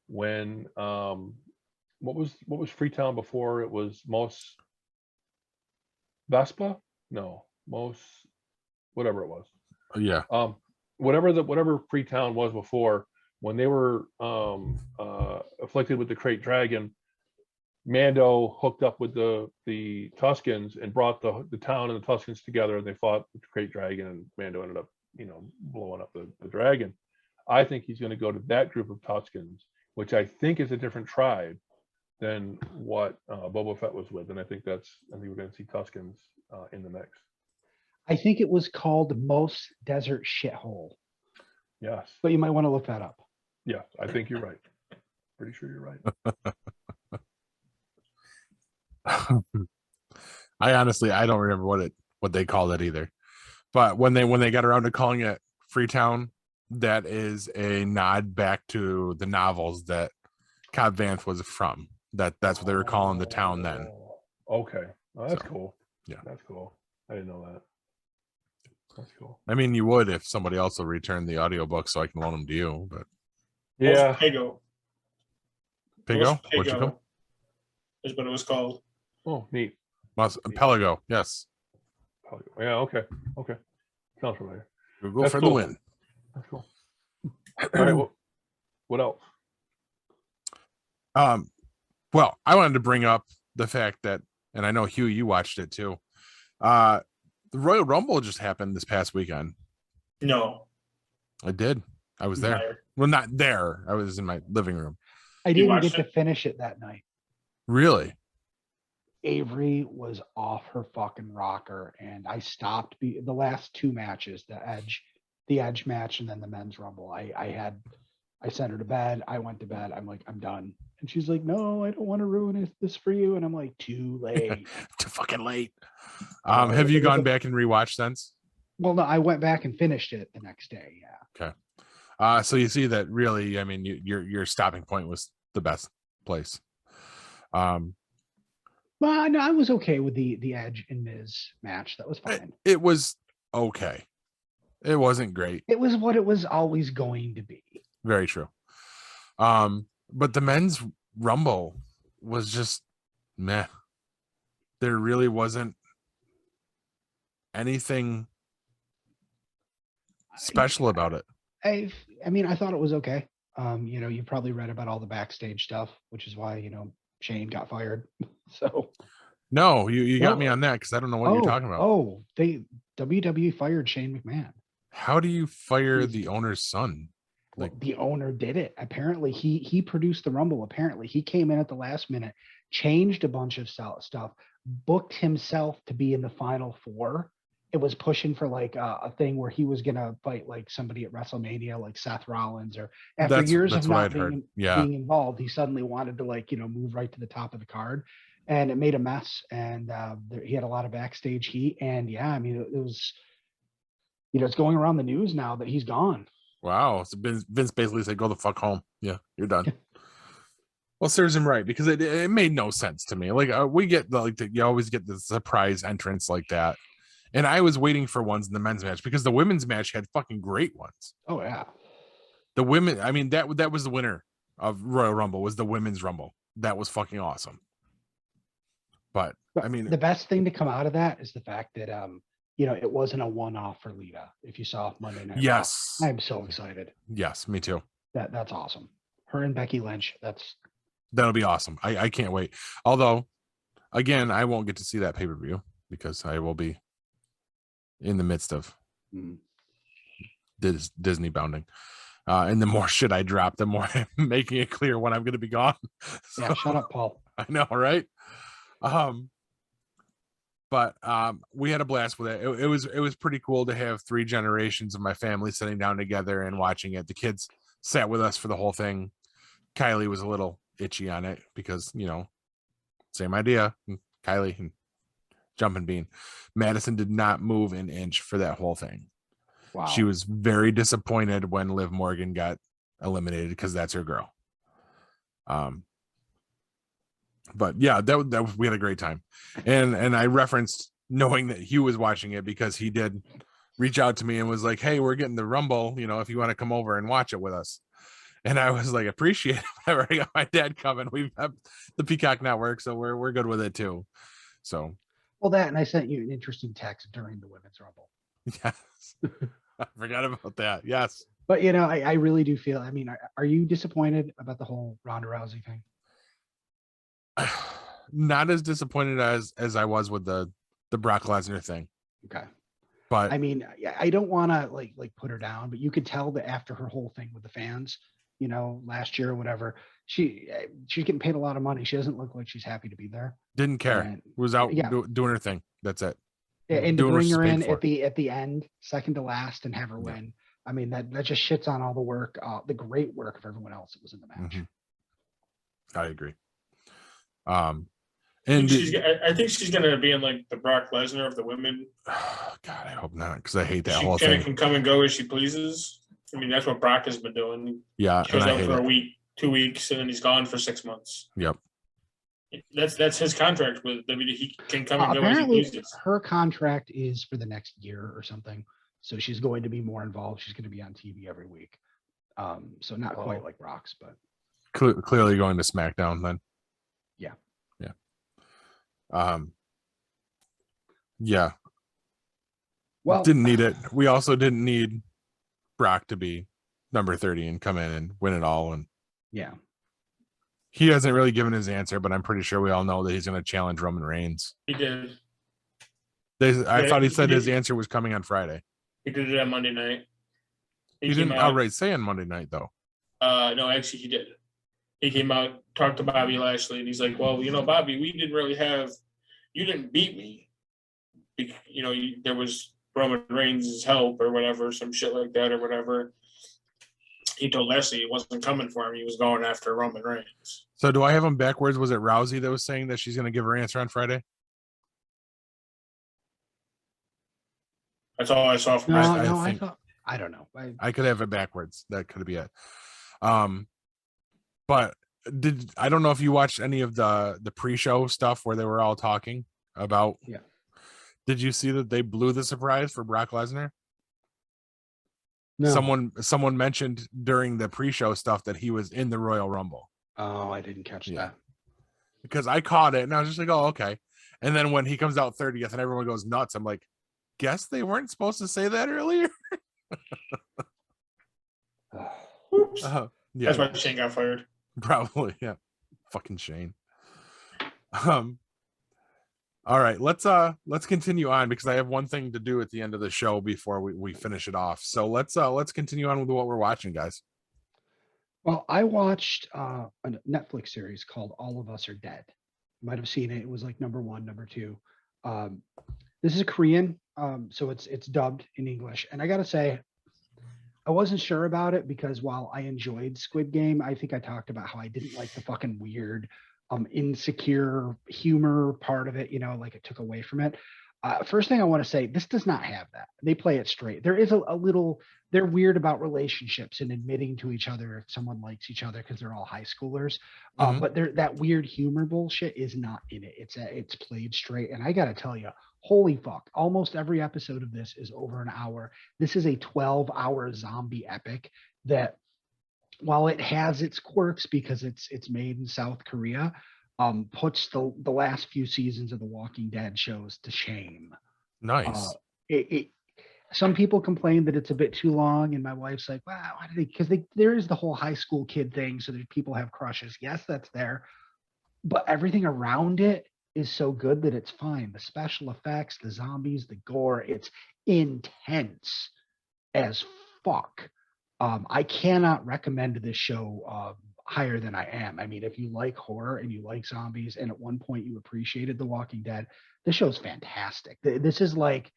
When what was Freetown before? It was Mos Vespa? No, Mos whatever it was. Yeah. Whatever Freetown was before, when they were afflicted with the Krayt Dragon, Mando hooked up with the Tuskens and brought the town and the Tuskens together, and they fought the Krayt Dragon, and Mando ended up blowing up the dragon. I think he's going to go to that group of Tuskens, which I think is a different tribe than what Boba Fett was with, and I think we're going to see Tuskens in the mix. I think it was called Most Desert Shithole, Yes. but you might want to look that up. Yeah, I think you're right. Pretty sure you're right. I don't remember what they called it either. But when they got around to calling it Freetown, that is a nod back to the novels that Cobb Vanth was from. That's what they were calling the town then. Okay. Oh, that's So, cool. yeah. That's cool. I didn't know that. That's cool. I mean, you would if somebody else will return the audiobook so I can loan them to you, but Yeah. Pago. Pigo? What'd you call? Is what it was called. Oh, neat. Pelago, yes. Yeah, okay. Sounds familiar. Google That's for cool. the win. That's cool. All right, what else? Well, I wanted to bring up the fact that, and I know Hugh, you watched it too. The Royal Rumble just happened this past weekend. No. I did. I was there. Liar. Well, not there. I was in my living room. I didn't get watched to it? finish it that night. Really? Avery was off her fucking rocker, and I stopped the last two matches, the Edge match and then the men's Rumble. I had I sent her to bed. I went to bed. I'm like, I'm done. And she's like, no, I don't want to ruin this for you. And I'm like, too late. Too fucking late. No, Have you it was gone back and rewatched since? Well, no, I went back and finished it the next day. Yeah. Okay. So you see that really, I mean, your stopping point was the best place. Well, no, I was okay with the Edge and Miz match. That was fine. It was okay. It wasn't great. It was what it was always going to be. Very true. But the men's rumble was just meh. There really wasn't anything special about it. I mean, I thought it was okay. You probably read about all the backstage stuff, which is why, Shane got fired. So No, you got me on that because I don't know what you're talking about. Oh, WWE fired Shane McMahon. How do you fire the owner's son? Well, the owner did it. Apparently, he produced the Rumble. Apparently, he came in at the last minute, changed a bunch of stuff, booked himself to be in the final four. It was pushing for like a thing where he was gonna fight like somebody at WrestleMania, like Seth Rollins, or after years of not being involved, he suddenly wanted to move right to the top of the card, and it made a mess. And he had a lot of backstage heat. And yeah, I mean, it was, it's going around the news now that he's gone. Wow. So Vince basically said, go the fuck home. Yeah, you're done. Well, serves him right, because it made no sense to me. Like we get you always get the surprise entrance like that. And I was waiting for ones in the men's match because the women's match had fucking great ones. Oh yeah. The women, I mean, that was the winner of Royal Rumble, was the women's Rumble. That was fucking awesome. But I mean, the best thing to come out of that is the fact that it wasn't a one-off for Lita. If you saw Monday Night yes, Raw, I'm so excited. Yes, me too. That's awesome. Her and Becky Lynch. That'll be awesome. I can't wait. Although, again, I won't get to see that pay-per-view because I will be in the midst of Disney bounding. And the more shit I drop, the more I'm making it clear when I'm going to be gone. So, yeah, shut up, Paul. I know, right? But we had a blast with it. It was pretty cool to have 3 generations of my family sitting down together and watching it. The kids sat with us for the whole thing. Kylie was a little itchy on it because, same idea. Kylie and Jumping Bean. Madison did not move an inch for that whole thing. Wow. She was very disappointed when Liv Morgan got eliminated because that's her girl. But yeah, that we had a great time. And I referenced knowing that Hugh was watching it because he did reach out to me and was like, hey, we're getting the Rumble, if you want to come over and watch it with us. And I was like, appreciate it. I've already got my dad coming. We've got the Peacock Network, so we're good with it too. So well, that, and I sent you an interesting text during the Women's Rumble. Yes. I forgot about that. Yes. But I really do feel, I mean, are you disappointed about the whole Ronda Rousey thing? Not as disappointed as I was with the Brock Lesnar thing. Okay. But I mean, I don't want to like put her down, but you could tell that after her whole thing with the fans, last year or whatever, she's getting paid a lot of money. She doesn't look like she's happy to be there. Didn't care. And, was out doing her thing. That's it. And to bring her in at the end, second to last, and have her win. I mean, that just shits on all the work, the great work of everyone else that was in the match. Mm-hmm. I agree. And I think she's gonna be in like the Brock Lesnar of the women. God, I hope not, because I hate that she whole thing. She can come and go as she pleases. I mean, that's what Brock has been doing. Yeah, he shows up for a week, 2 weeks, and then he's gone for 6 months. Yep. That's his contract with WWE. He can come and go apparently as he pleases. Her contract is for the next year or something, so she's going to be more involved. She's going to be on TV every week. So not quite like Brock's, but clearly going to SmackDown then. Yeah. Yeah. Well, didn't need it. We also didn't need Brock to be number 30 and come in and win it all. And yeah, he hasn't really given his answer, but I'm pretty sure we all know that he's going to challenge Roman Reigns. He did. I thought he said his answer was coming on Friday. He did it on Monday night. He didn't outright say on Monday night though. No, actually he did. He came out, talked to Bobby Lashley, and he's like, well, Bobby, we didn't really you didn't beat me. There was Roman Reigns' help or whatever, some shit like that or whatever. he told Leslie he wasn't coming for him. He was going after Roman Reigns. So do I have them backwards? Was it Rousey that was saying that she's going to give her answer on Friday? That's all I saw from No, I no, I think- thought I don't know. I could have it backwards. That could be it. But I don't know if you watched any of the pre-show stuff where they were all talking about. Yeah. Did you see that they blew the surprise for Brock Lesnar? No. Someone mentioned during the pre-show stuff that he was in the Royal Rumble. Oh, I didn't catch Yeah. that. Because I caught it and I was just like, oh, okay. And then when he comes out 30th and everyone goes nuts, I'm like, guess they weren't supposed to say that earlier. Oops. Yeah, That's why Shane got fired. probably. Yeah. Fucking Shane. All right, let's continue on because I have one thing to do at the end of the show before we finish it off. So let's continue on with what we're watching, guys. Well, I watched a Netflix series called All of Us Are Dead. You might have seen it. It was like number 1, number 2. This is Korean, so it's dubbed in English. And I gotta say, I wasn't sure about it because while I enjoyed Squid Game, I think I talked about how I didn't like the fucking weird, insecure humor part of it. You know, like it took away from it. First thing I want to say, this does not have that. They play it straight. There is a little, they're weird about relationships and admitting to each other if someone likes each other because they're all high schoolers. Mhm. But that weird humor bullshit is not in it. It's played straight. And I got to tell you, holy fuck, almost every episode of this is over an hour. This is a 12-hour zombie epic that, while it has its quirks because it's made in South Korea, puts the last few seasons of the Walking Dead shows to shame. Nice. Some people complain that it's a bit too long, and my wife's like, "Wow, why did they?" Because there is the whole high school kid thing, so that people have crushes. Yes, that's there, but everything around it is so good that it's fine. The special effects, the zombies, the gore, it's intense as fuck. I cannot recommend this show higher than I am. I mean, if you like horror and you like zombies, and at one point you appreciated The Walking Dead, this show's fantastic. This is like,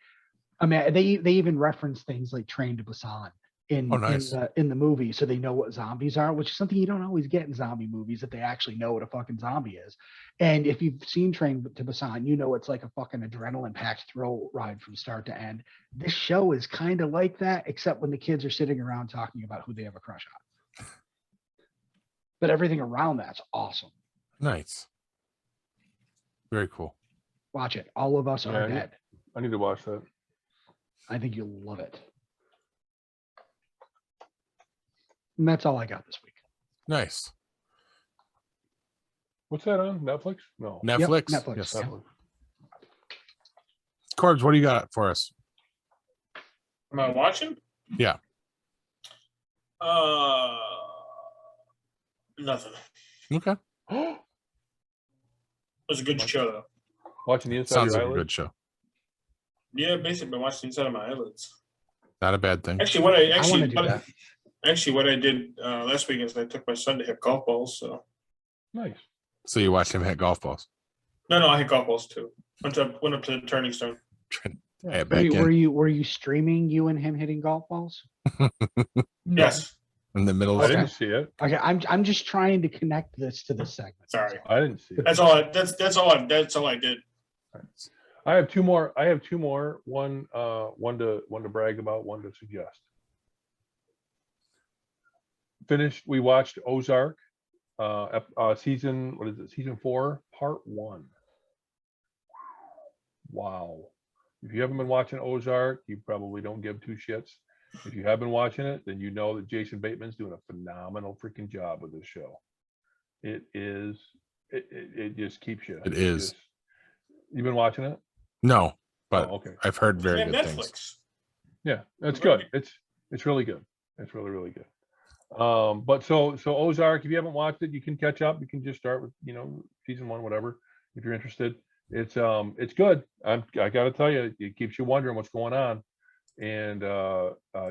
I mean, they even reference things like Train to Busan in nice. in the movie, so they know what zombies are, which is something you don't always get in zombie movies, that they actually know what a fucking zombie is. And if you've seen Train to Busan, you know it's like a fucking adrenaline-packed thrill ride from start to end. This show is kind of like that, except when the kids are sitting around talking about who they have a crush on. But everything around that's awesome. Nice. Very cool. Watch it. All of Us Are Yeah, Dead. I need to watch that. I think you'll love it. And that's all I got this week. Nice. What's that on Netflix? No. Netflix. Netflix, Yes. yeah. Netflix. Corbs, what do you got for us? Am I watching? Yeah. Nothing. Okay. It was a good show though. Watching the inside Sounds of like your a good eyelids? show. Yeah, basically been watching inside of my eyelids. Not a bad thing. Actually, what I I want to do that. what I did last week is I took my son to hit golf balls. So Nice. So you watched him hit golf balls. no, I hit golf balls too. Went up to the turning stone. Yeah, back in Were you streaming you and him hitting golf balls? Yes. in the middle I of didn't see it. Okay, I'm just trying to connect this to this segment. Sorry. I didn't see it. That's all I did. I have two more. One to brag about, one to suggest. Finished. We watched Ozark, season, what is it? Season 4, part 1. Wow. If you haven't been watching Ozark, you probably don't give two shits. If you have been watching it, then you know that Jason Bateman's doing a phenomenal freaking job with this show. It just keeps you. It is. You've been watching it? No, but Oh, okay. I've heard very And good Netflix. things. Yeah, it's good. It's really good. It's really, really good. But so Ozark, if you haven't watched it, you can catch up. You can just start with, season 1, whatever, if you're interested. It's good. I gotta tell you, it keeps you wondering what's going on. And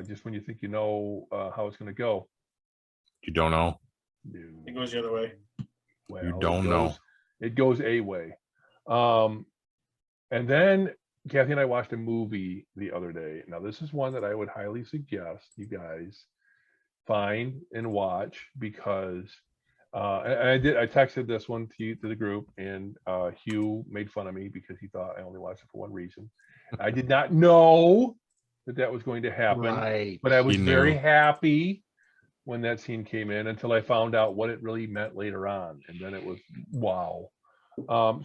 just when you think you know how it's gonna go. You don't know. It goes the other way. Well, You don't know. It goes a way. And then Kathy and I watched a movie the other day. Now, this is one that I would highly suggest you guys find and watch because I texted this one to the group, and Hugh made fun of me because he thought I only watched it for one reason. I did not know that was going to happen, Right. but I was He very knew. happy when that scene came in until I found out what it really meant later on, and then it was wow.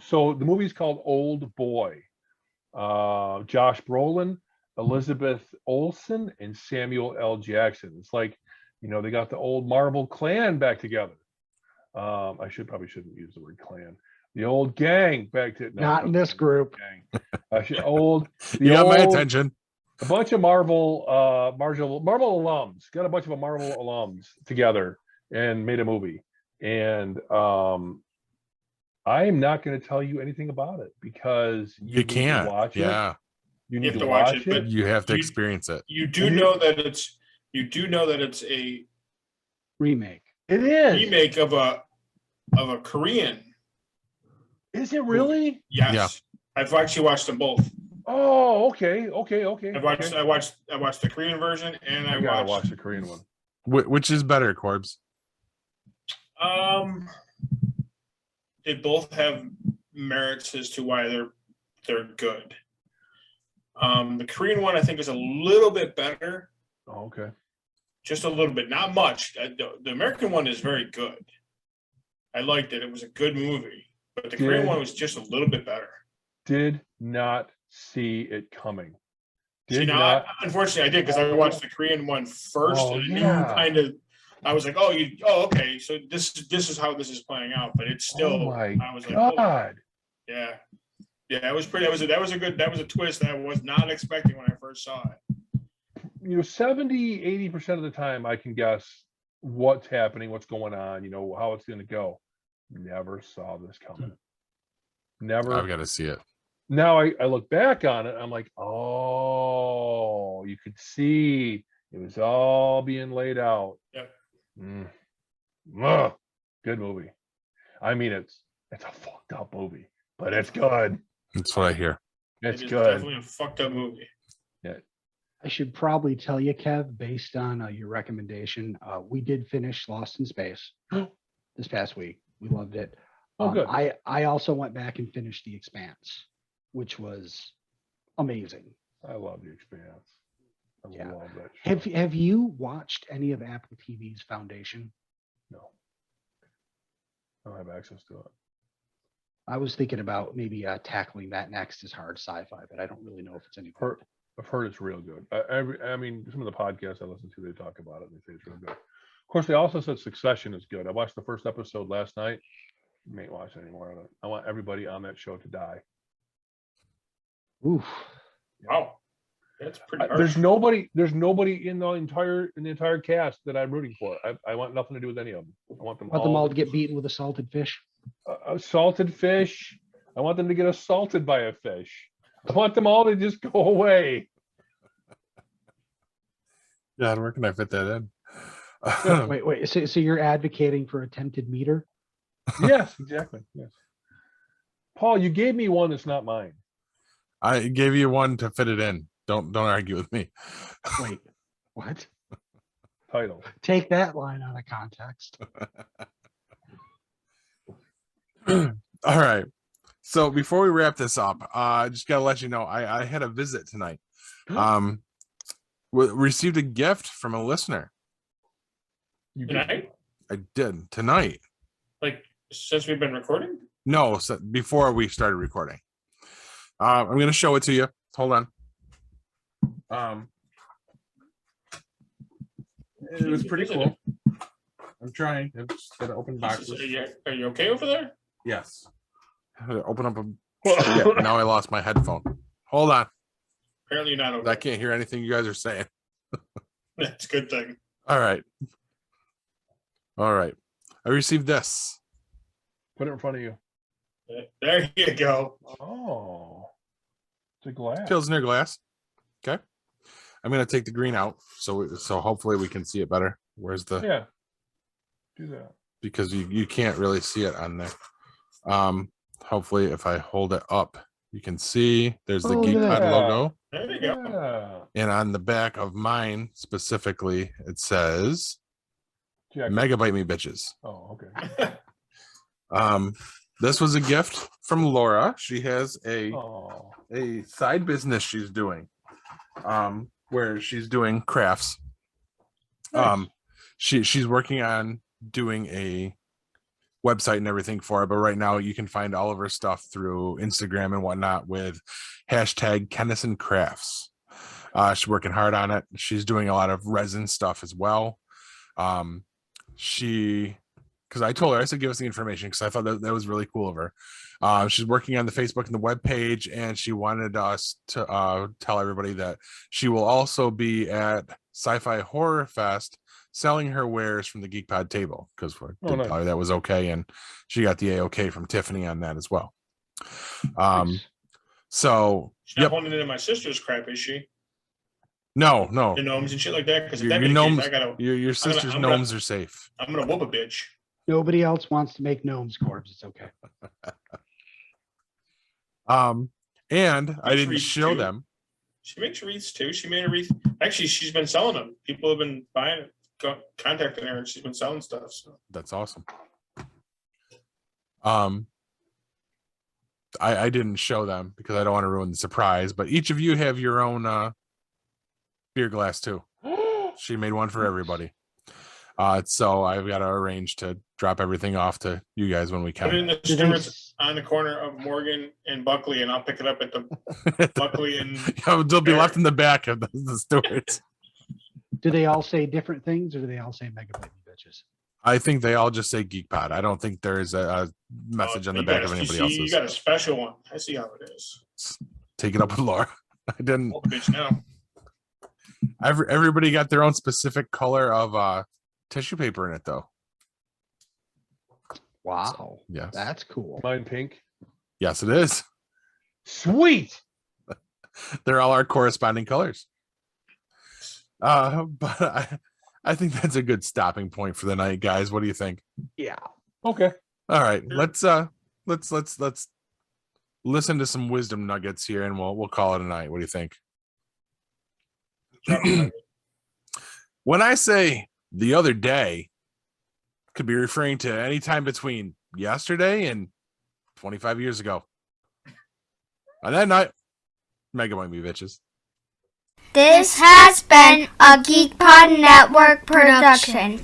So the movie's called Old Boy. Josh Brolin, Elizabeth Olsen, and Samuel L. Jackson. It's like, they got the old Marvel clan back together. I probably shouldn't use the word clan. The old gang back to Not in this group. Gang. You got my attention. A bunch of Marvel alums, got a bunch of Marvel alums together and made a movie. And I am not going to tell you anything about it because You can't watch it. Yeah, You need have to to watch watch it, but it. you have to You- experience it. You do know that it's a Remake. It is. remake of a Korean. Is it really? Yes. Yeah. I've actually watched them both. Oh, okay. I watched the Korean version and I I gotta watch watched the Korean one. Which is better, Corbs? they both have merits as to why they're good. The Korean one I think is a little bit better, Oh, okay. just a little bit, not much. The American one is very good. I liked it. It was a good movie, but the Korean Did- one was just a little bit better. Did not see it coming. See, now, unfortunately, I did because I watched the Korean one first. Oh, and yeah. I was like, okay, so this is how this is playing out, but it's still. Oh my I was like, oh, God. yeah, it was pretty. That was a twist that I was not expecting when I first saw it. 70, 80% of the time I can guess what's happening, what's going on, how it's going to go. Never saw this coming. Never. I've got to see it. Now I look back on it, I'm like, oh, you could see it was all being laid out. Yep. Good movie. I mean, it's a fucked up movie, but it's good. That's what I hear. It's It is good. definitely a fucked up movie. I should probably tell you, Kev, based on your recommendation, we did finish Lost in Space this past week. We loved it. Oh, good. I also went back and finished The Expanse, which was amazing. I love The Expanse. I Yeah. love that show. Have you watched any of Apple TV's Foundation? No. I don't have access to it. I was thinking about maybe tackling that next as hard sci-fi, but I don't really know if it's any good. I've heard it's real good. I mean, some of the podcasts I listen to, they talk about it and they say it's real good. Of course, they also said Succession is good. I watched the first episode last night. I ain't watching any more of it. I want everybody on that show to die. Oof. Wow, that's pretty. Harsh. There's nobody in the entire cast that I'm rooting for. I want nothing to do with any of them. I want them all to get beaten with a salted fish. Salted fish. I want them to get assaulted by a fish. I want them all to just go away. God, where can I fit that in? Wait. So you're advocating for attempted meter? Yes, exactly. Yes. Paul, you gave me one that's not mine. I gave you one to fit it in. Don't argue with me. Wait, what? Title. Take that line out of context. All right. So before we wrap this up, I just gotta let you know I had a visit tonight. Received a gift from a listener. You did. Tonight? I did tonight. Like since we've been recording? No, so before we started recording. I'm gonna show it to you. Hold on. It was pretty cool. I'm trying. I'm just gonna open boxes. Are you okay over there? Yes. Open up a. Yeah, now I lost my headphone. Hold on. Apparently you're not okay. I can't hear anything you guys are saying. That's a good thing. All right. I received this. Put it in front of you. There you go. Oh, it's a glass. Pilsner glass. Okay. I'm gonna take the green out so hopefully we can see it better. Where's the? Yeah. Do that. Because you can't really see it on there. Hopefully if I hold it up, you can see there's the Geek Pod yeah. logo. There you go. Yeah. And on the back of mine specifically, it says Jack. Megabyte me bitches. Oh, okay. This was a gift from Laura. She has Oh, a side business she's doing, where she's doing crafts. nice. She's working on doing a website and everything for it, but right now you can find all of her stuff through Instagram and whatnot with hashtag Kennison Crafts. She's working hard on it. She's doing a lot of resin stuff as well. Because I told her, I said, give us the information because I thought that was really cool of her. She's working on the Facebook and the web page, and she wanted us to tell everybody that she will also be at Sci-Fi Horror Fest selling her wares from the Geek Pod table, because we did nice. tell her that was okay, and she got the A-OK from Tiffany on that as well. Nice. So She's not holding into my sister's crap, is she? no, The gnomes and shit like that. Because if your that makes gnomes, sense, I gotta. your sister's I'm gonna- gnomes are safe. I'm gonna whoop a bitch. Nobody else wants to make gnomes, Corbs. It's okay. And I didn't wreaths show too. them. She makes wreaths too. She made a wreath. Actually, she's been selling them. People have been buying it, contacting her, and she's been selling stuff. So That's awesome. I didn't show them because I don't want to ruin the surprise, but each of you have your own beer glass too. She made one for everybody. So I've got to arrange to drop everything off to you guys when we put it in can. the stewards on the corner of Morgan and Buckley, and I'll pick it up at the Buckley and. They'll be left in the back of the stewards. Do they all say different things, or do they all say megabyte bitches? I think they all just say Geek Pod. I don't think there is a message on the back of anybody else's. You got a special one. I see how it is. Take it up with Laura. I didn't. Oh, bitch, now. Everybody got their own specific color of tissue paper in it, though. Wow, Yes. that's cool. Mine pink. Yes, it is. Sweet. They're all our corresponding colors. But I think that's a good stopping point for the night, guys. What do you think? Yeah. Okay. All right, let's listen to some wisdom nuggets here, and we'll call it a night. What do you think? When I say the other day, could be referring to any time between yesterday and 25 years ago. On that night, Megabyte me bitches. This has been a GeekPod Network production.